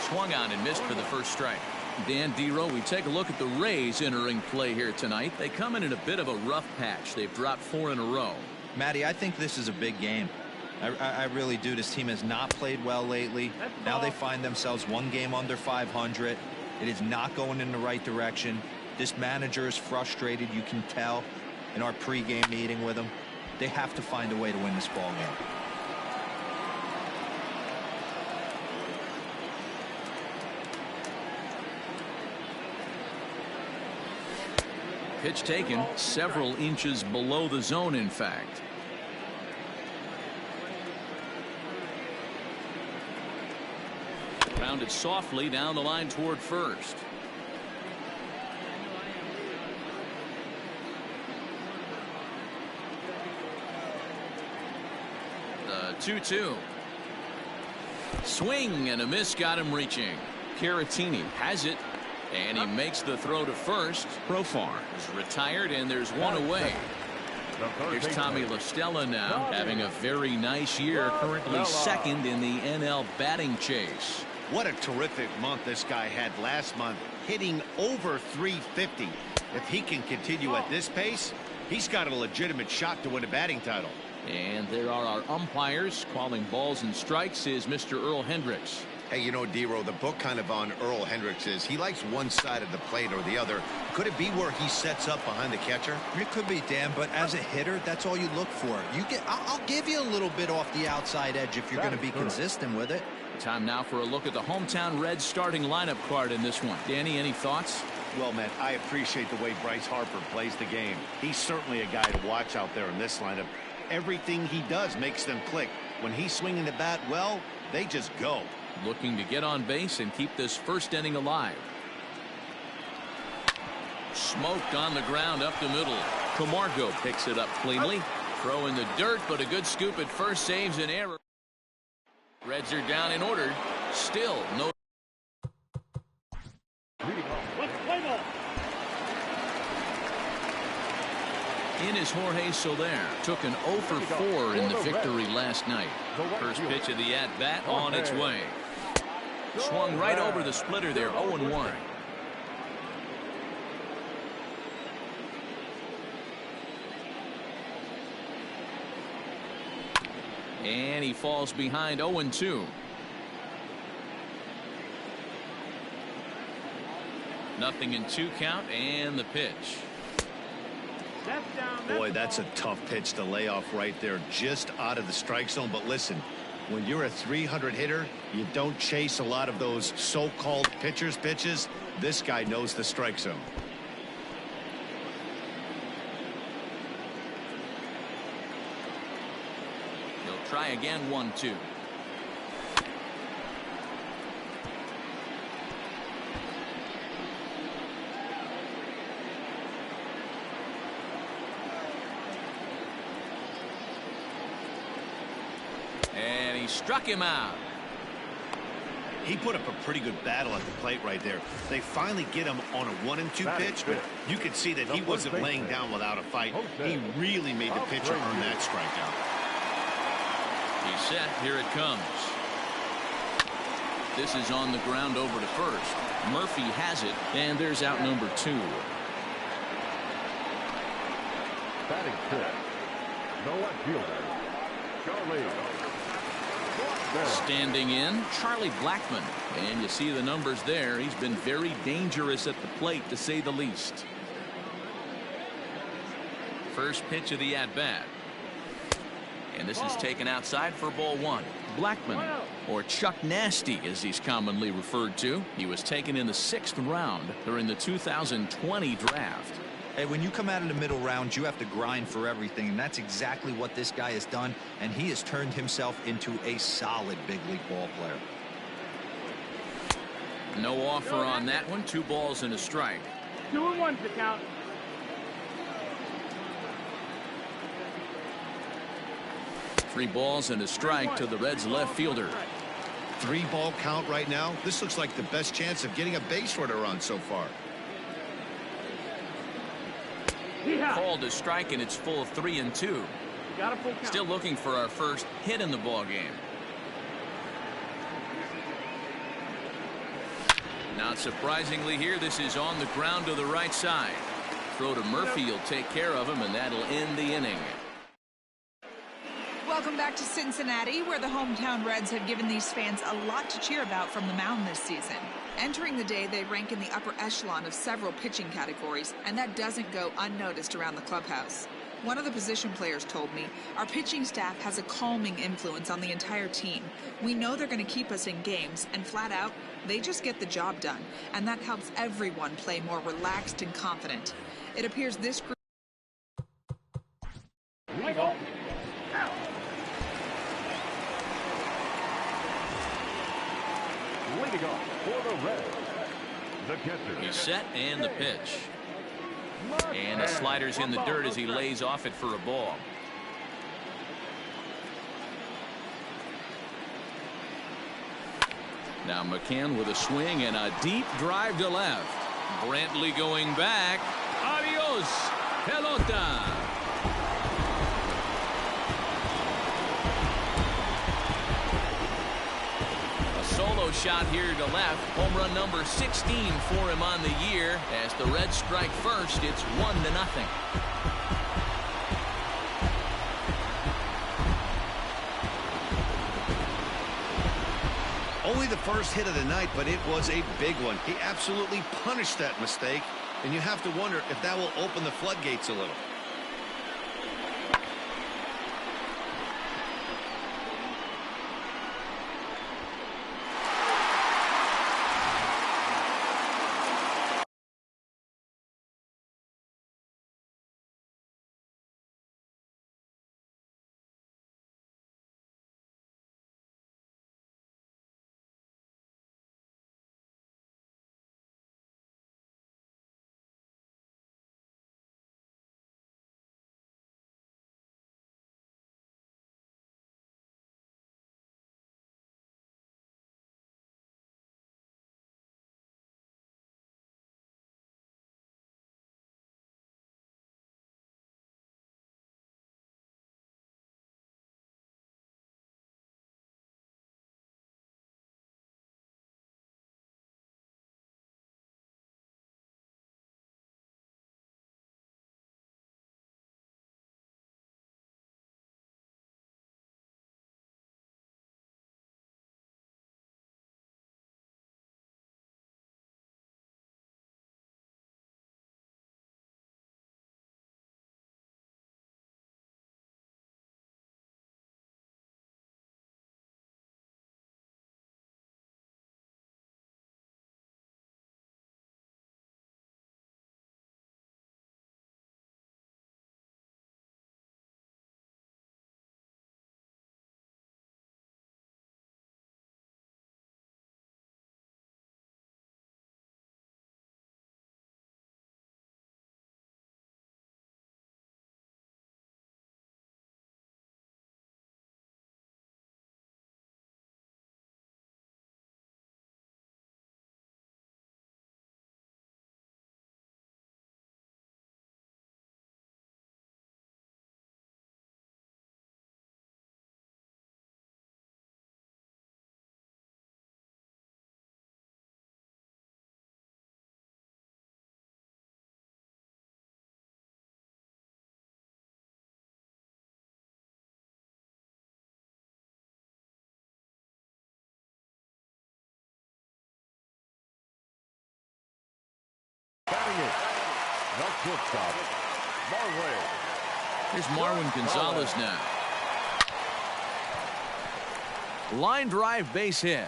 Swung on and missed for the first strike. Dan Dero, we take a look at the Rays entering play here tonight. They come in a bit of a rough patch. They've dropped 4 in a row. Matty, I think this is a big game. I really do. This team has not played well lately. Now they find themselves 1 game under 500. It is not going in the right direction. This manager is frustrated. You can tell in our pregame meeting with him. They have to find a way to win this ball game. Pitch taken several inches below the zone, in fact. Grounded softly down the line toward first. The 2-2. Swing and a miss got him reaching. Caratini has it. And he makes the throw to first. Profar is retired, and there's one away. Here's Tommy La Stella now, having a very nice year, currently second in the NL batting chase. What a terrific month this guy had last month, hitting over 350. If he can continue at this pace, he's got a legitimate shot to win a batting title. And there are our umpires. Calling balls and strikes is Mr. Earl Hendricks. Hey, you know, Dero, the book kind of on Earl Hendricks is he likes one side of the plate or the other. Could it be where he sets up behind the catcher? It could be, Dan, but as a hitter, that's all you look for. I'll give you a little bit off the outside edge if you're going to be consistent with it. Time now for a look at the hometown Reds starting lineup card in this one. Danny, any thoughts? Well, man, I appreciate the way Bryce Harper plays the game. He's certainly a guy to watch out there in this lineup. Everything he does makes them click. When he's swinging the bat well, they just go. Looking to get on base and keep this first inning alive. Smoked on the ground up the middle. Camargo picks it up cleanly. Throw in the dirt, but a good scoop at first saves an error. Reds are down in order. Still no. In is Jorge Soler. Took an 0 for 4 in the victory last night. First pitch of the at-bat on its way. Swung right over the splitter there, 0-1. And he falls behind 0-2. Nothing in 2 count, and the pitch. Boy, that's a tough pitch to lay off right there, just out of the strike zone. But listen, when you're a 300 hitter, you don't chase a lot of those so-called pitcher's pitches. This guy knows the strike zone. He'll try again, 1-2. And he struck him out. He put up a pretty good battle at the plate right there. They finally get him on a 1-2 pitch, but you could see that he wasn't laying down without a fight. He really made the pitcher earn that strikeout. He's set. Here it comes. This is on the ground over to first. Murphy has it, and there's out number 2. Batting fifth. No one fielder. Charlie. Standing in, Charlie Blackmon. And you see the numbers there. He's been very dangerous at the plate, to say the least. First pitch of the at-bat. And this is taken outside for ball 1. Blackman, or Chuck Nasty as he's commonly referred to. He was taken in the 6th round during the 2020 draft. Hey, when you come out of the middle rounds, you have to grind for everything, and that's exactly what this guy has done, and he has turned himself into a solid big league ball player. No offer on that one. 2 balls and a strike. 2-1 to count. Three balls and a strike to the Reds left fielder. 3-ball count right now. This looks like the best chance of getting a base runner on so far. Called a strike, and it's full of 3-2. Still looking for our first hit in the ball game. Not surprisingly here, this is on the ground to the right side. Throw to Murphy will take care of him, and that'll end the inning. Welcome back to Cincinnati, where the hometown Reds have given these fans a lot to cheer about from the mound this season. Entering the day, they rank in the upper echelon of several pitching categories, and that doesn't go unnoticed around the clubhouse. One of the position players told me, our pitching staff has a calming influence on the entire team. We know they're going to keep us in games, and flat out, they just get the job done, and that helps everyone play more relaxed and confident. It appears this group... Leading off for the Reds, the catcher. He's set, and the pitch. And the slider's in the dirt as he lays off it for a ball. Now McCann with a swing and a deep drive to left. Brantley going back. Adios, pelota. Solo shot here to left. Home run number 16 for him on the year. As the Reds strike first, it's 1-0. Only the first hit of the night, but it was a big one. He absolutely punished that mistake, and you have to wonder if that will open the floodgates a little. Batting it, the shortstop, Marwin. Here's Marwin Gonzalez now. Line drive base hit.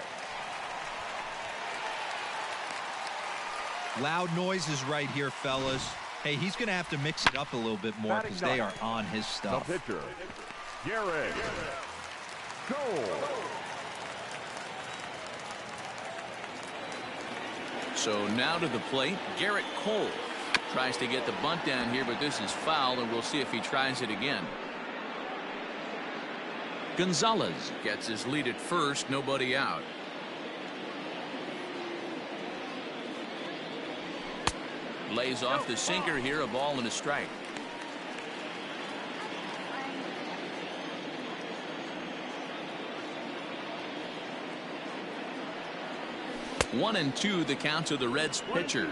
Loud noises right here, fellas. Hey, he's going to have to mix it up a little bit more because they are on his stuff. The pitcher, Garrett Cole. So now to the plate, Garrett Cole tries to get the bunt down here, but this is foul, and we'll see if he tries it again. Gonzalez gets his lead at first, nobody out. Lays off the sinker here, a ball and a strike. One and two, the count to the Reds pitcher.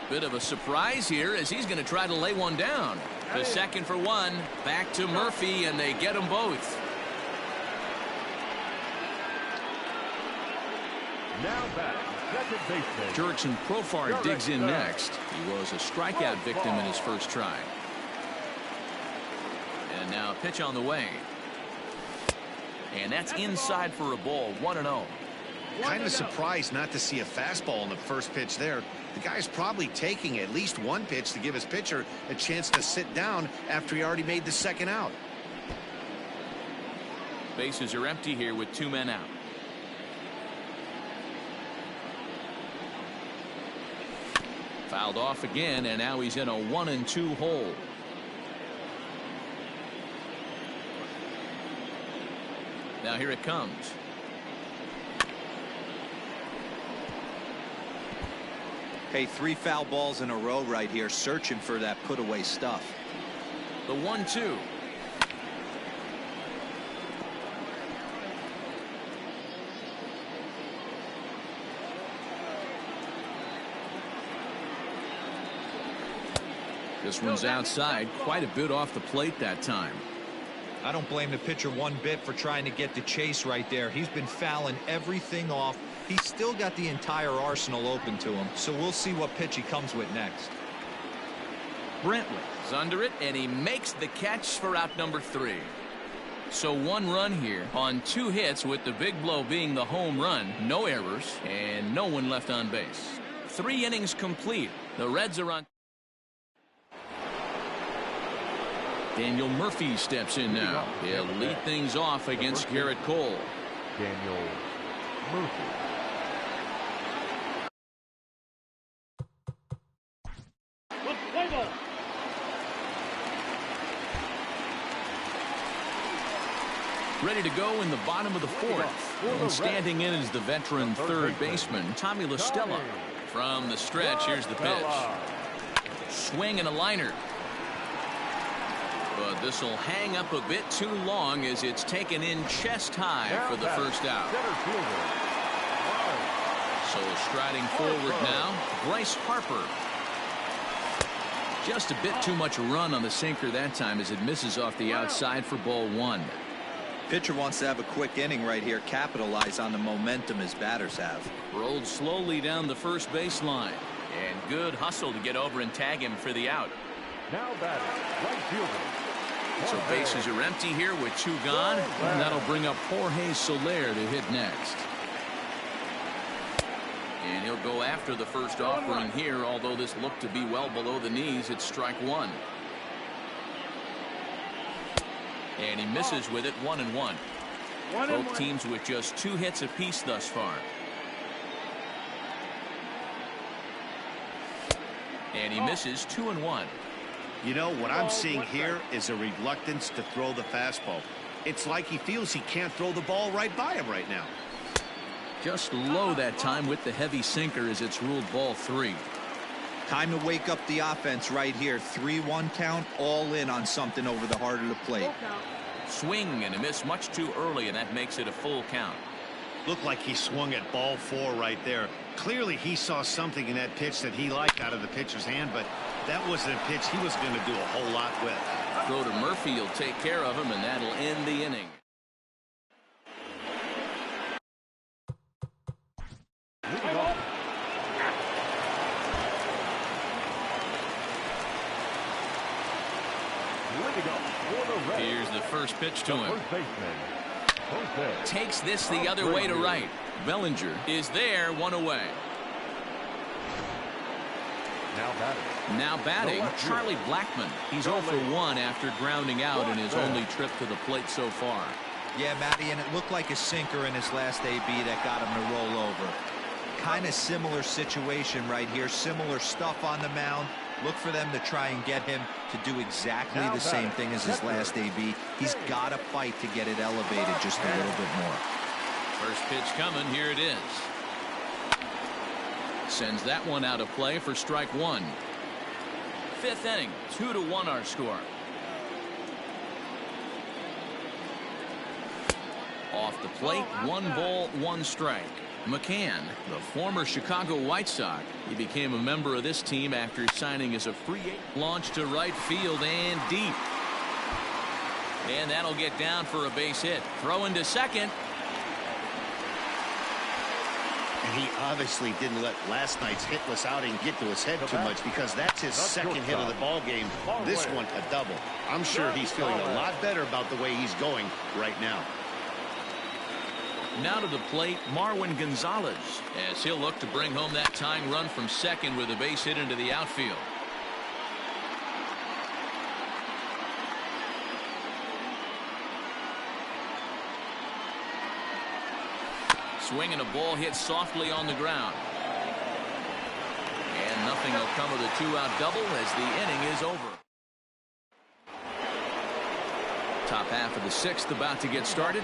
Bit of a surprise here as he's going to try to lay one down. To second for one, back to Murphy, and they get them both. Now back, second baseman. Jurickson Profar digs in next. He was a strikeout victim in his first try. And now a pitch on the way. And that's inside for a ball, 1-0. Kind of surprised not to see a fastball in the first pitch there. The guy's probably taking at least one pitch to give his pitcher a chance to sit down after he already made the second out. Bases are empty here with two men out. Fouled off again, and now he's in a 1-2 hole. Now here it comes. Hey, 3 foul balls in a row right here, searching for that put away stuff. The 1-2. This one's outside, quite a bit off the plate that time. I don't blame the pitcher one bit for trying to get the chase right there. He's been fouling everything off. He's still got the entire arsenal open to him, so we'll see what pitch he comes with next. Brantley is under it, and he makes the catch for out number 3. So 1 run here on 2 hits, with the big blow being the home run. No errors and no one left on base. 3 innings complete. The Reds are on. Daniel Murphy steps in now. He'll lead things off against Garrett Cole. Daniel Murphy. Play ball. Ready to go in the bottom of the 4th. And standing in is the veteran third baseman, Tommy La Stella. From the stretch, here's the pitch. Swing and a liner. But this will hang up a bit too long as it's taken in chest high for the first out. So striding forward now, Bryce Harper. Just a bit too much run on the sinker that time as it misses off the outside for ball 1. Pitcher wants to have a quick inning right here, capitalize on the momentum his batters have. Rolled slowly down the first baseline. And good hustle to get over and tag him for the out. Now batting, right fielder. So bases are empty here with 2 gone. And that'll bring up Jorge Soler to hit next. And he'll go after the first offering here, although this looked to be well below the knees. It's strike 1. And he misses with it, 1-1. Both teams with just 2 hits apiece thus far. And he misses 2-1. You know, what I'm seeing here is a reluctance to throw the fastball. It's like he feels he can't throw the ball right by him right now. Just low that time with the heavy sinker as it's ruled ball 3. Time to wake up the offense right here. 3-1 count, all in on something over the heart of the plate. Swing and a miss much too early, and that makes it a full count. Looked like he swung at ball 4 right there. Clearly he saw something in that pitch that he liked out of the pitcher's hand, but that wasn't a pitch he was going to do a whole lot with. Throw to Murphy will take care of him, and that'll end the inning. Leading up for the Reds, Here's the first pitch to him. first baseman, Jose. Takes this the other way to right. Bellinger is there, one away. Now batting, Charlie Blackmon. He's 0 for 1 after grounding out in his only trip to the plate so far. Yeah, Matty, and it looked like a sinker in his last AB that got him to roll over. Kind of similar situation right here. Similar stuff on the mound. Look for them to try and get him to do exactly the same thing as his last AB. He's got to fight to get it elevated just a little bit more. First pitch coming. Here it is. Sends that one out of play for strike one. Fifth inning, 2-1 our score. Off the plate, 1 ball, 1 strike. McCann, the former Chicago White Sox. He became a member of this team after signing as a free agent. Launched to right field and deep. And that'll get down for a base hit. Throwing to second. And he obviously didn't let last night's hitless outing get to his head too much, because that's his second hit of the ball game. This one a double. I'm sure he's feeling a lot better about the way he's going right now. Now to the plate, Marwin Gonzalez, as he'll look to bring home that tying run from second with a base hit into the outfield. Swinging a ball hit softly on the ground. And nothing will come of the 2-out double as the inning is over. Top half of the 6th about to get started.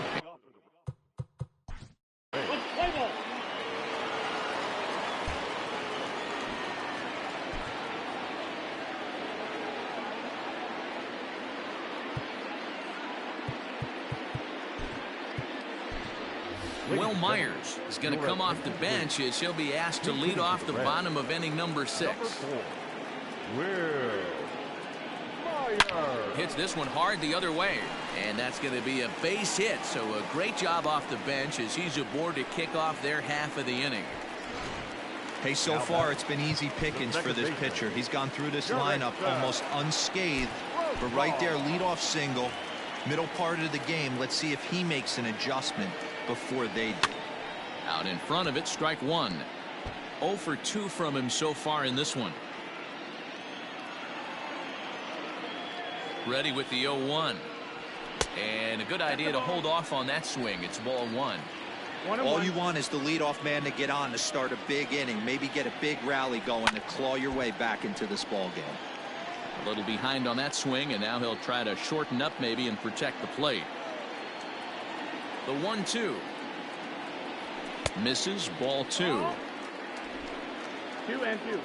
Will Myers is going to come off the bench as he'll be asked to lead off the bottom of inning number 6. Hits this one hard the other way, and that's going to be a base hit. So a great job off the bench as he's aboard to kick off their half of the inning. Hey, so far it's been easy pickings for this pitcher. He's gone through this lineup almost unscathed, but right there, leadoff single, middle part of the game. Let's see if he makes an adjustment before they do. Out in front of it, strike one. 0 for 2 from him so far in this one. Ready with the 0-1. And a good idea to hold off on that swing. It's ball 1. All you want is the leadoff man to get on to start a big inning, maybe get a big rally going to claw your way back into this ball game. A little behind on that swing, and now he'll try to shorten up maybe and protect the plate. The 1-2. Misses, ball 2. 2-2.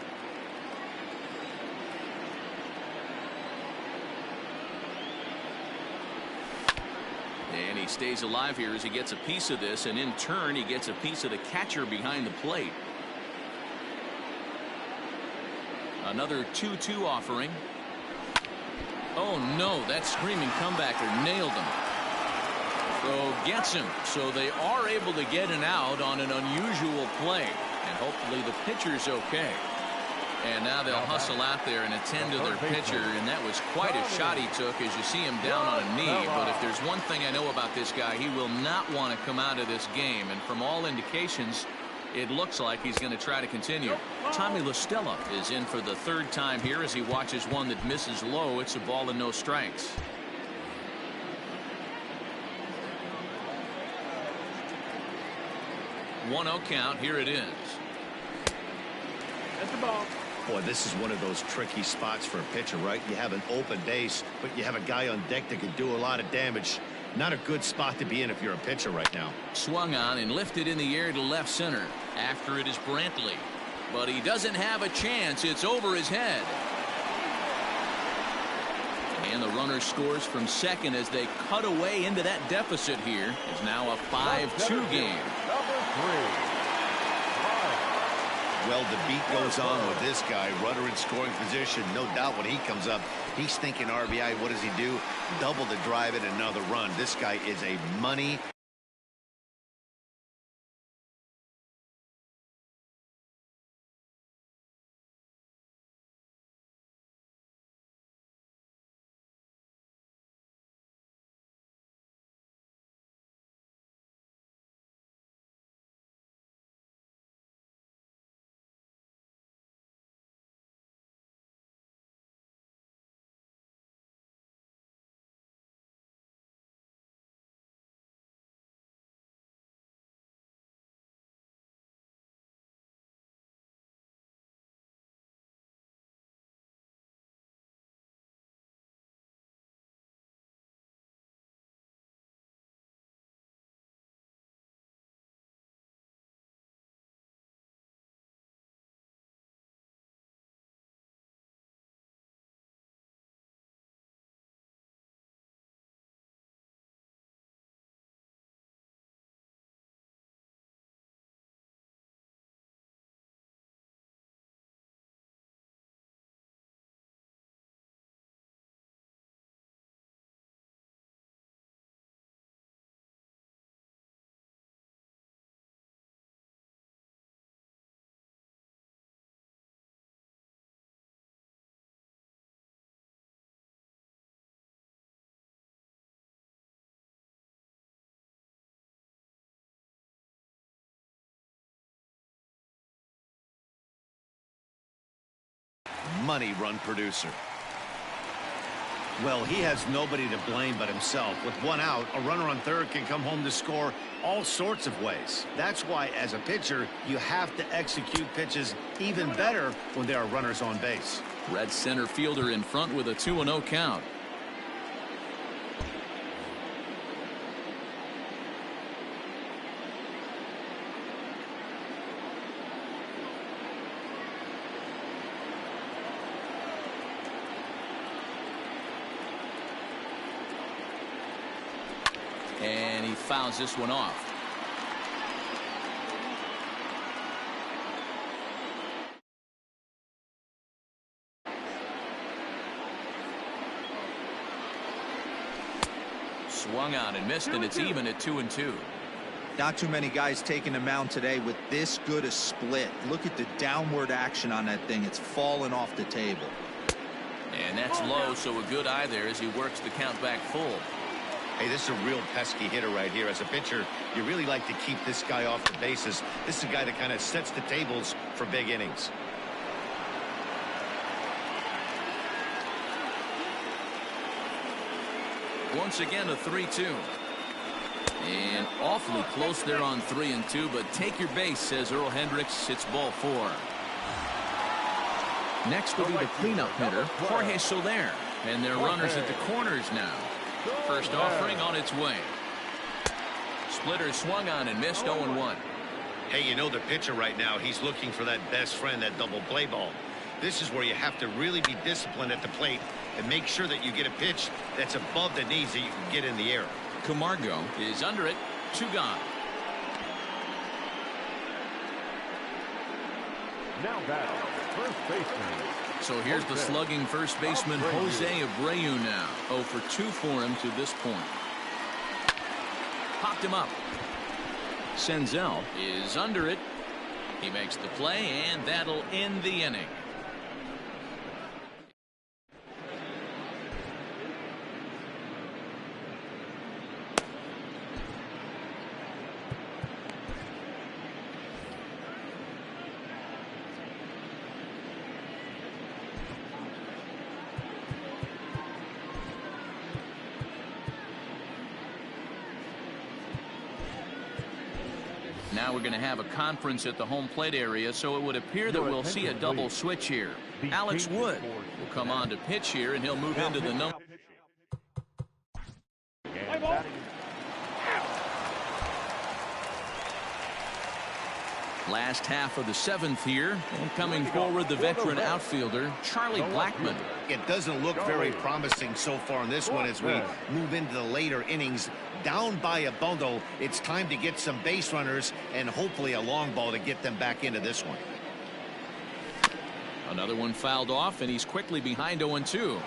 And he stays alive here as he gets a piece of this, and in turn he gets a piece of the catcher behind the plate. Another 2-2 offering. Oh no, that screaming comebacker nailed him. So gets him. So they are able to get an out on an unusual play, and hopefully the pitcher's okay. And now they'll hustle out there and attend to their pitcher, and that was quite a shot he took as you see him down on a knee. But if there's one thing I know about this guy, he will not want to come out of this game, and from all indications it looks like he's going to try to continue. Tommy La Stella is in for the 3rd time here as he watches one that misses low. It's a ball and no strikes. One-0 count. Here it is. That's the ball. Boy, this is one of those tricky spots for a pitcher, right? You have an open base, but you have a guy on deck that can do a lot of damage. Not a good spot to be in if you're a pitcher right now. Swung on and lifted in the air to left center. After it is Brantley. But he doesn't have a chance. It's over his head. And the runner scores from second as they cut away into that deficit here. It's now a 5-2 game. Well, the beat goes on with this guy. Runner in scoring position. No doubt when he comes up, he's thinking RBI. What does he do? Double the drive and another run. This guy is a money money run producer. Well, he has nobody to blame but himself. With one out, a runner on third can come home to score all sorts of ways. That's why, as a pitcher, you have to execute pitches even better when there are runners on base. Red center fielder in front with a 2-0 count. And he fouls this one off. Swung on and missed, and it's even at 2-2. Not too many guys taking the mound today with this good a split. Look at the downward action on that thing. It's falling off the table. And that's low, so a good eye there as he works the count back full. Hey, this is a real pesky hitter right here. As a pitcher, you really like to keep this guy off the bases. This is a guy that kind of sets the tables for big innings. Once again, a 3-2. And awfully close there on 3-2, but take your base, says Earl Hendricks. It's ball 4. Next will be the cleanup hitter, Jorge Soler. And their runners at the corners now. First offering on its way. Splitter swung on and missed 0-1. Hey, you know the pitcher right now, he's looking for that best friend, that double play ball. This is where you have to really be disciplined at the plate and make sure that you get a pitch that's above the knees that you can get in the air. Camargo is under it. 2 gone. Now batting, first baseman. So here's the slugging first baseman, Jose Abreu now. 0 for 2 for him to this point. Popped him up. Senzel is under it. He makes the play, and that'll end the inning. Now we're going to have a conference at the home plate area, so it would appear that we'll see a double switch here. Alex Wood will come on to pitch here, and he'll move into the number. Last half of the 7th here, and coming forward, the veteran outfielder, Charlie Blackmon. It doesn't look very promising so far in this one as we move into the later innings. Down by a bundle, it's time to get some base runners and hopefully a long ball to get them back into this one. Another one fouled off, and he's quickly behind 0-2.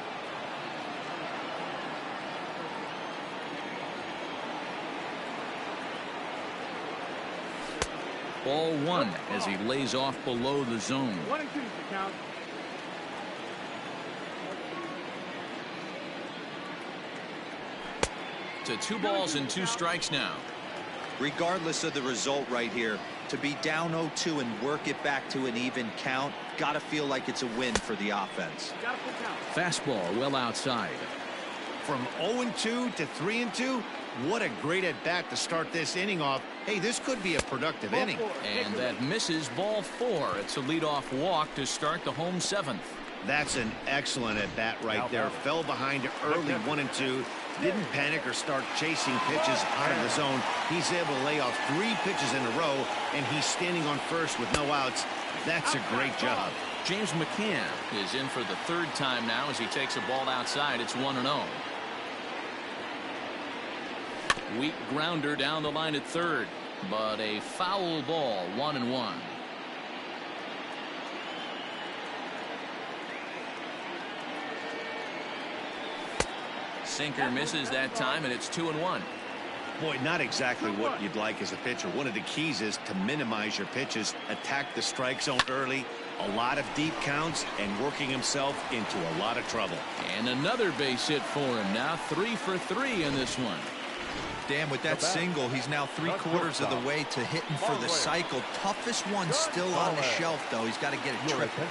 Ball 1 as he lays off below the zone. 1-2 the count. To 2 balls and 2 strikes now. Regardless of the result right here, to be down 0-2 and work it back to an even count, got to feel like it's a win for the offense. Fastball well outside. From 0-2 to 3-2, what a great at bat to start this inning off. Hey, this could be a productive inning. And that misses ball 4. It's a leadoff walk to start the home 7th. That's an excellent at bat right there. Fell behind early 1-2. Didn't panic or start chasing pitches out of the zone. He's able to lay off 3 pitches in a row, and he's standing on first with no outs. That's a great job. James McCann is in for the 3rd time now as he takes a ball outside. It's 1-0. Weak grounder down the line at 3rd, but a foul ball. 1-1. Sinker misses that time, and it's 2-1. Boy, not exactly what you'd like as a pitcher. One of the keys is to minimize your pitches, attack the strike zone early, a lot of deep counts, and working himself into a lot of trouble. And another base hit for him now. 3 for 3 in this one. Dan, with that single, he's now 3/4 of the way to hitting for the cycle. Toughest one still on the shelf, though. He's got to get a triple.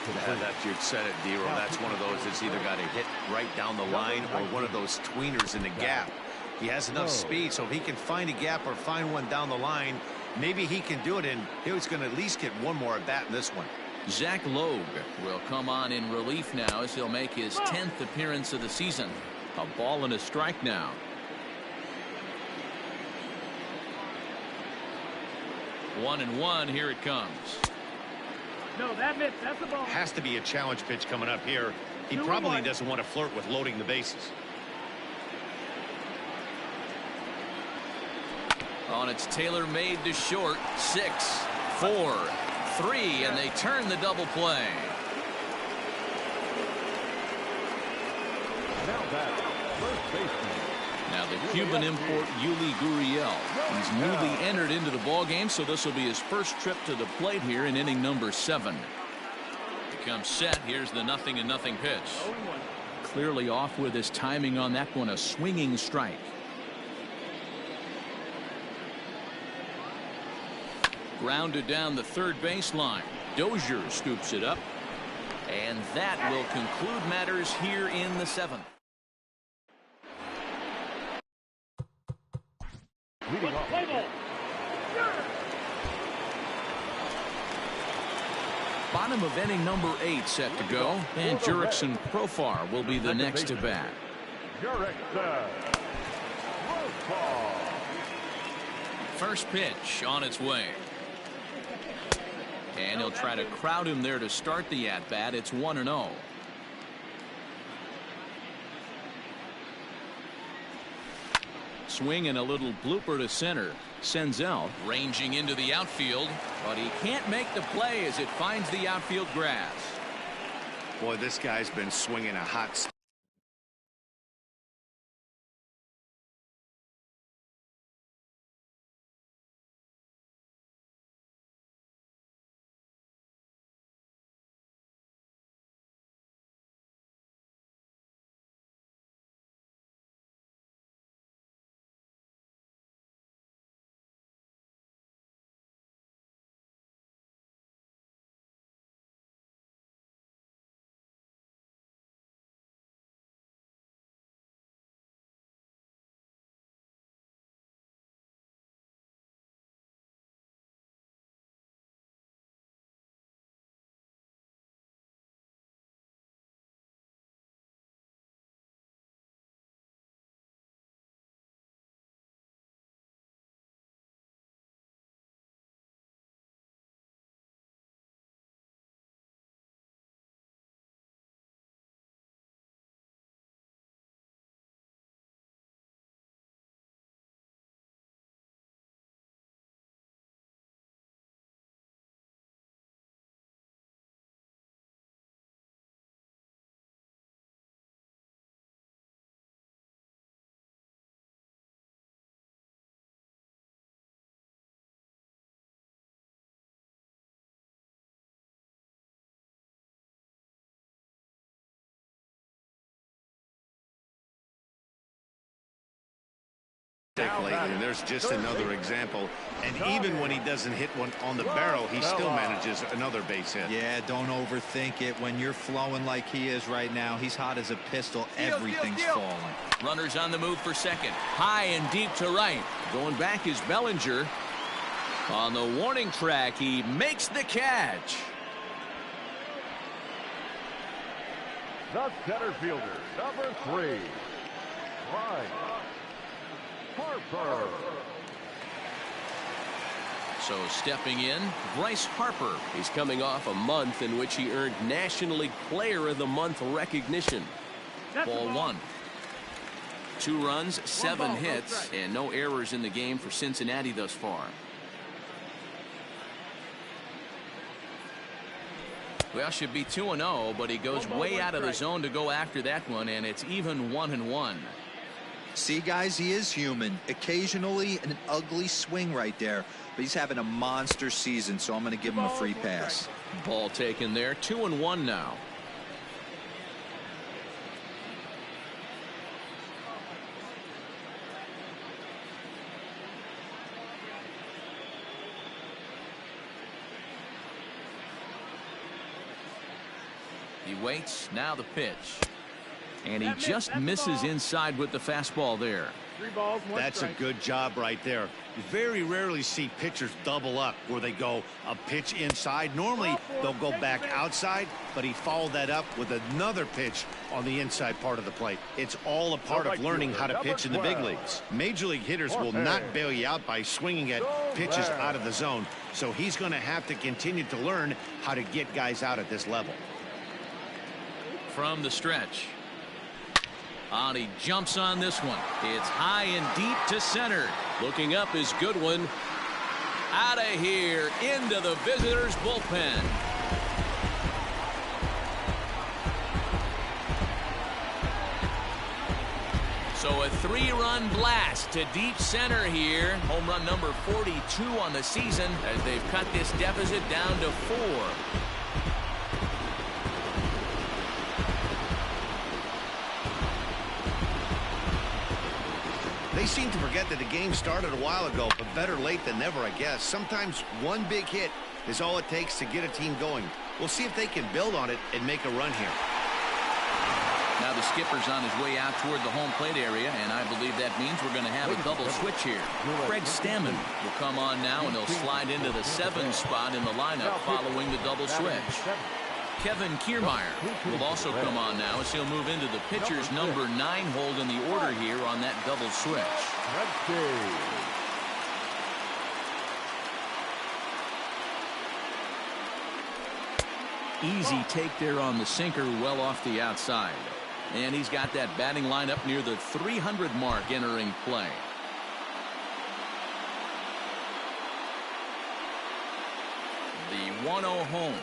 You said it, D-Roll. That's one of those that's either got to hit right down the line or one of those tweeners in the gap. He has enough speed, so if he can find a gap or find one down the line, maybe he can do it, and he's going to at least get one more at bat in this one. Zach Logue will come on in relief now as he'll make his 10th appearance of the season. A ball and a strike now. 1-1, here it comes. No, that missed. That's the ball. Has to be a challenge pitch coming up here. He probably doesn't want to flirt with loading the bases. On its tailor-made to short. 6, 4, 3, and they turn the double play. Now back, first baseman. Now the Cuban import Yuli Gurriel. He's newly entered into the ball game, so this will be his first trip to the plate here in inning number 7. Becomes set. Here's the 0-0 pitch. Clearly off with his timing on that one. A swinging strike. Grounded down the third baseline. Dozier scoops it up. And that will conclude matters here in the 7th. Leading off. Play ball. Bottom of inning number 8 set to go. And Jurickson Profar will be the next to bat. Jurickson Profar. First pitch on its way. And he'll try to crowd him there to start the at-bat. It's 1-0. Swing and a little blooper to center. Senzel ranging into the outfield, but he can't make the play as it finds the outfield grass. Boy, this guy's been swinging a hot. Lately, and there's just another example, and even when he doesn't hit one on the barrel, he still manages another base hit. Yeah, don't overthink it. When you're flowing like he is right now, he's hot as a pistol. Everything's falling. Runners on the move for second. High and deep to right. Going back is Bellinger. On the warning track, he makes the catch. The center fielder, number 3, Bryce Harper. So stepping in, Bryce Harper. He's coming off a month in which he earned National League Player of the Month recognition. Ball 1. 2 runs, 7 hits, and no errors in the game for Cincinnati thus far. Well, should be 2-0, but he goes way out of the zone to go after that one, and it's even 1-1. See, guys, he is human. Occasionally an ugly swing right there, but he's having a monster season, so I'm going to give him a free pass. Ball taken there. 2-1 now. waits. Now the pitch. And he just misses inside with the fastball there. 3 balls, 1 That's strike. a good job right there. You very rarely see pitchers double up where they go a pitch inside. Normally they'll go back outside, but he followed that up with another pitch on the inside part of the plate. It's all a part of learning how to pitch in the big leagues. Major league hitters will not bail you out by swinging at pitches out of the zone. So he's going to have to continue to learn how to get guys out at this level. From the stretch. And he jumps on this one. It's high and deep to center. Looking up is Goodwin. Out of here into the visitors' bullpen. So a 3-run blast to deep center here. Home run number 42 on the season as they've cut this deficit down to 4. They seem to forget that the game started a while ago, but better late than never, I guess. Sometimes one big hit is all it takes to get a team going. We'll see if they can build on it and make a run here. Now the skipper's on his way out toward the home plate area, and I believe that means we're going to have a double switch here. Craig Stammen will come on now, and he'll slide into the 7 spot in the lineup following the double switch. Kevin Kiermaier will also come on now as he'll move into the pitcher's number 9 hold in the order here on that double switch. Easy take there on the sinker, well off the outside. And he's got that batting lineup near the 300 mark entering play. The 1-0 home.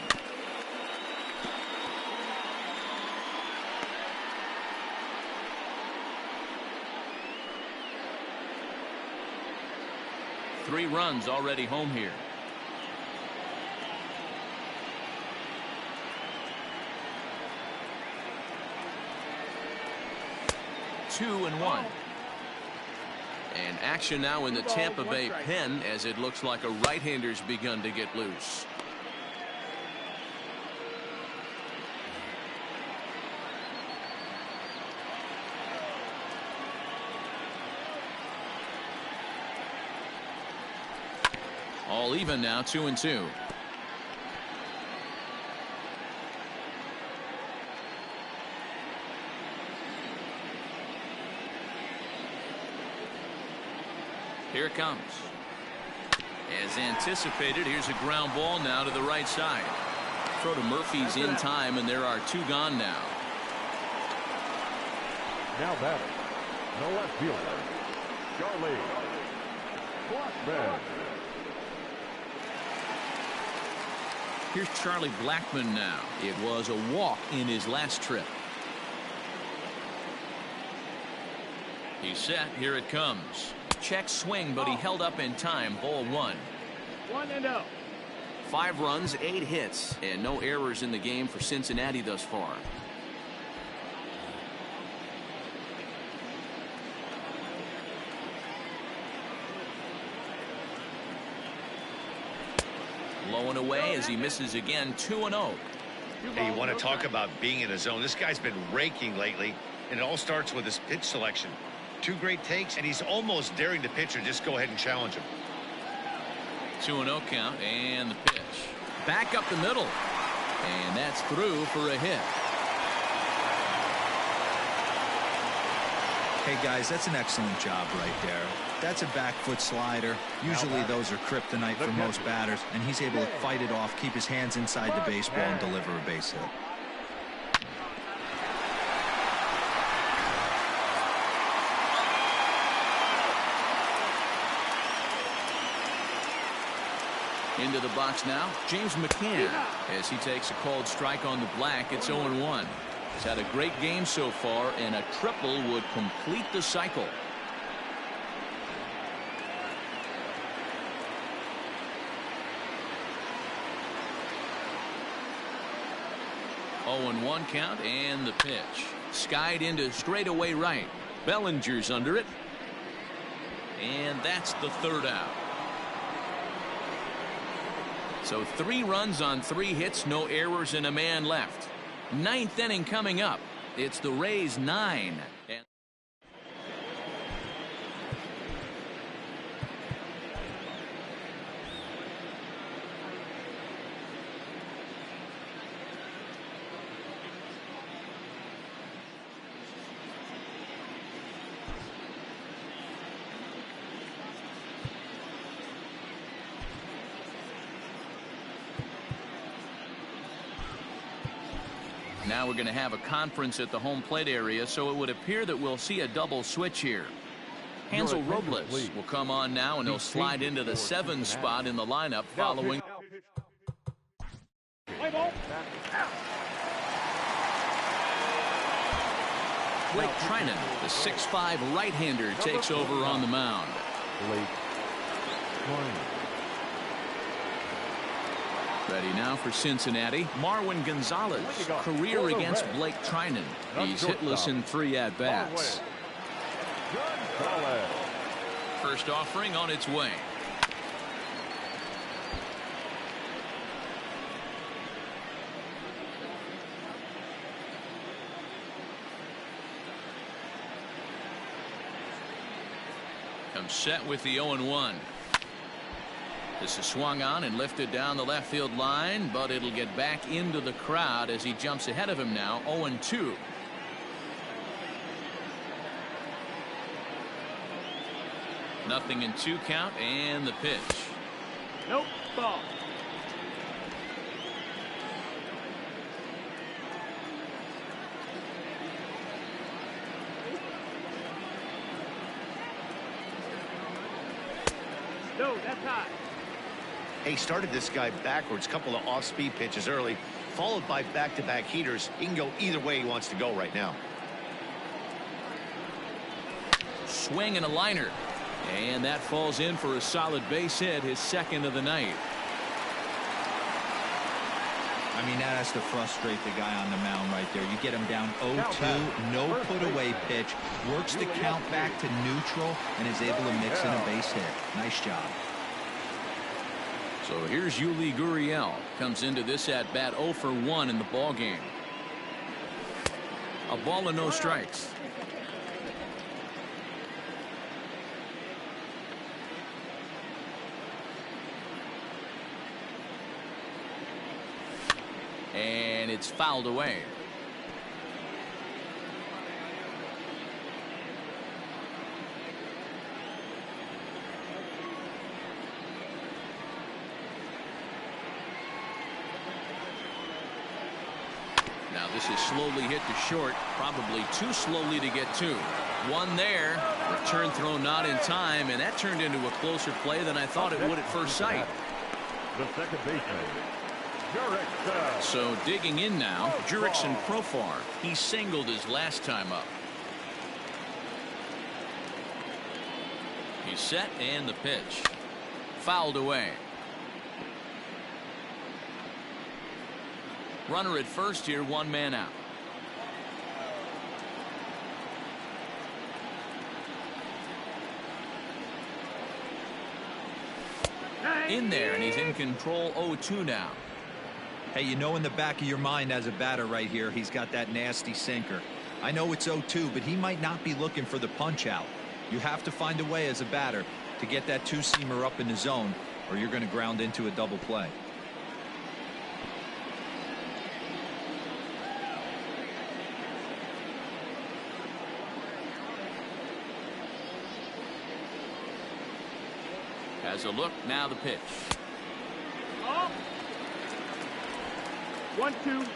Three runs already home here. Two and one. And action now in the Tampa Bay pen as it looks like a right-hander's begun to get loose. All even now, 2-2. Here it comes. As anticipated, here's a ground ball now to the right side. Throw to Murphy's in time, and there are 2 gone now. Now batting, the left fielder, Charlie Blackmon. Here's Charlie Blackmon now. It was a walk in his last trip. He's set. Here it comes. Check swing, but he held up in time. Ball 1. 1-0. 5 runs, 8 hits, and no errors in the game for Cincinnati thus far. Low and away as he misses again. 2-0. Hey, you want to talk about being in a zone? This guy's been raking lately, and it all starts with his pitch selection. 2 great takes, and he's almost daring the pitcher just go ahead and challenge him. 2-0 count, and the pitch. Back up the middle. And that's through for a hit. Hey, guys, that's an excellent job right there. That's a back foot slider. Usually those are kryptonite for most batters, and he's able to fight it off, keep his hands inside the baseball, and deliver a base hit. Into the box now, James McCann, as he takes a called strike on the black. It's 0-1. He's had a great game so far, and a triple would complete the cycle. Oh, and 1 count, and the pitch. Skied into straightaway right. Bellinger's under it. And that's the 3rd out. So 3 runs on 3 hits, no errors, and a man left. Ninth inning coming up. It's the Rays 9. Now we're going to have a conference at the home plate area, so it would appear that we'll see a double switch here. Hansel Robles will come on now, and he'll slide into the 7 spot in the lineup following. Blake Trinan, the 6'5" right-hander, takes over on the mound. Ready now for Cincinnati, Marwin Gonzalez. Career against Blake Trinan. He's hitless in 3 at-bats. First offering on its way. Comes set with the 0-1. This is swung on and lifted down the left field line, but it'll get back into the crowd as he jumps ahead of him now. 0-2. Nothing in 2 count, and the pitch. Nope, ball. No, that's high. He started this guy backwards, couple of off-speed pitches early, followed by back-to-back heaters. He can go either way he wants to go right now. Swing and a liner. And that falls in for a solid base hit, his 2nd of the night. I mean, that has to frustrate the guy on the mound right there. You get him down 0-2, no put-away pitch, works the count back to neutral, and is able to mix in a base hit. Nice job. So here's Yuli Gurriel. Comes into this at-bat 0 for 1 in the ballgame. A ball and no strikes. And it's fouled away. Now this is slowly hit to short, probably too slowly to get to. One there, return throw not in time, and that turned into a closer play than I thought it would at first sight. The second baseman. So digging in now, Jurickson Profar. He singled his last time up. He's set, and the pitch. Fouled away. Runner at first here, 1 man out. In there, and he's in control. 0-2 now. Hey, you know in the back of your mind as a batter right here, he's got that nasty sinker. I know it's 0-2, but he might not be looking for the punch out. You have to find a way as a batter to get that 2-seamer up in the zone, or you're going to ground into a double play. Has a look, now the pitch. Oh. 1-2.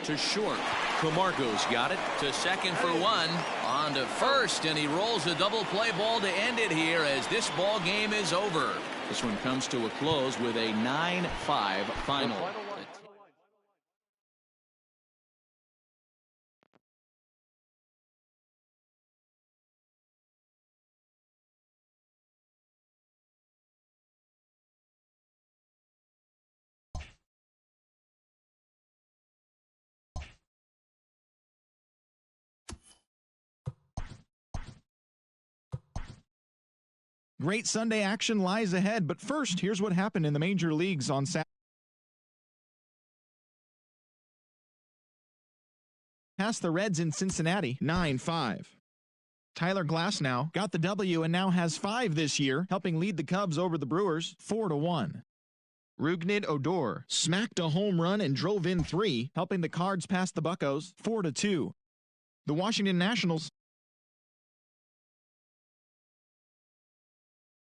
To short. Camargo's got it. To second for 1. On to first, and he rolls a double play ball to end it here as this ball game is over. This one comes to a close with a 9-5 final. Great Sunday action lies ahead, but first, here's what happened in the major leagues on Saturday. Past the Reds in Cincinnati, 9-5. Tyler Glasnow got the W and now has 5 this year, helping lead the Cubs over the Brewers 4-1. Rougned Odor smacked a home run and drove in 3, helping the Cards pass the Buccos 4-2. The Washington Nationals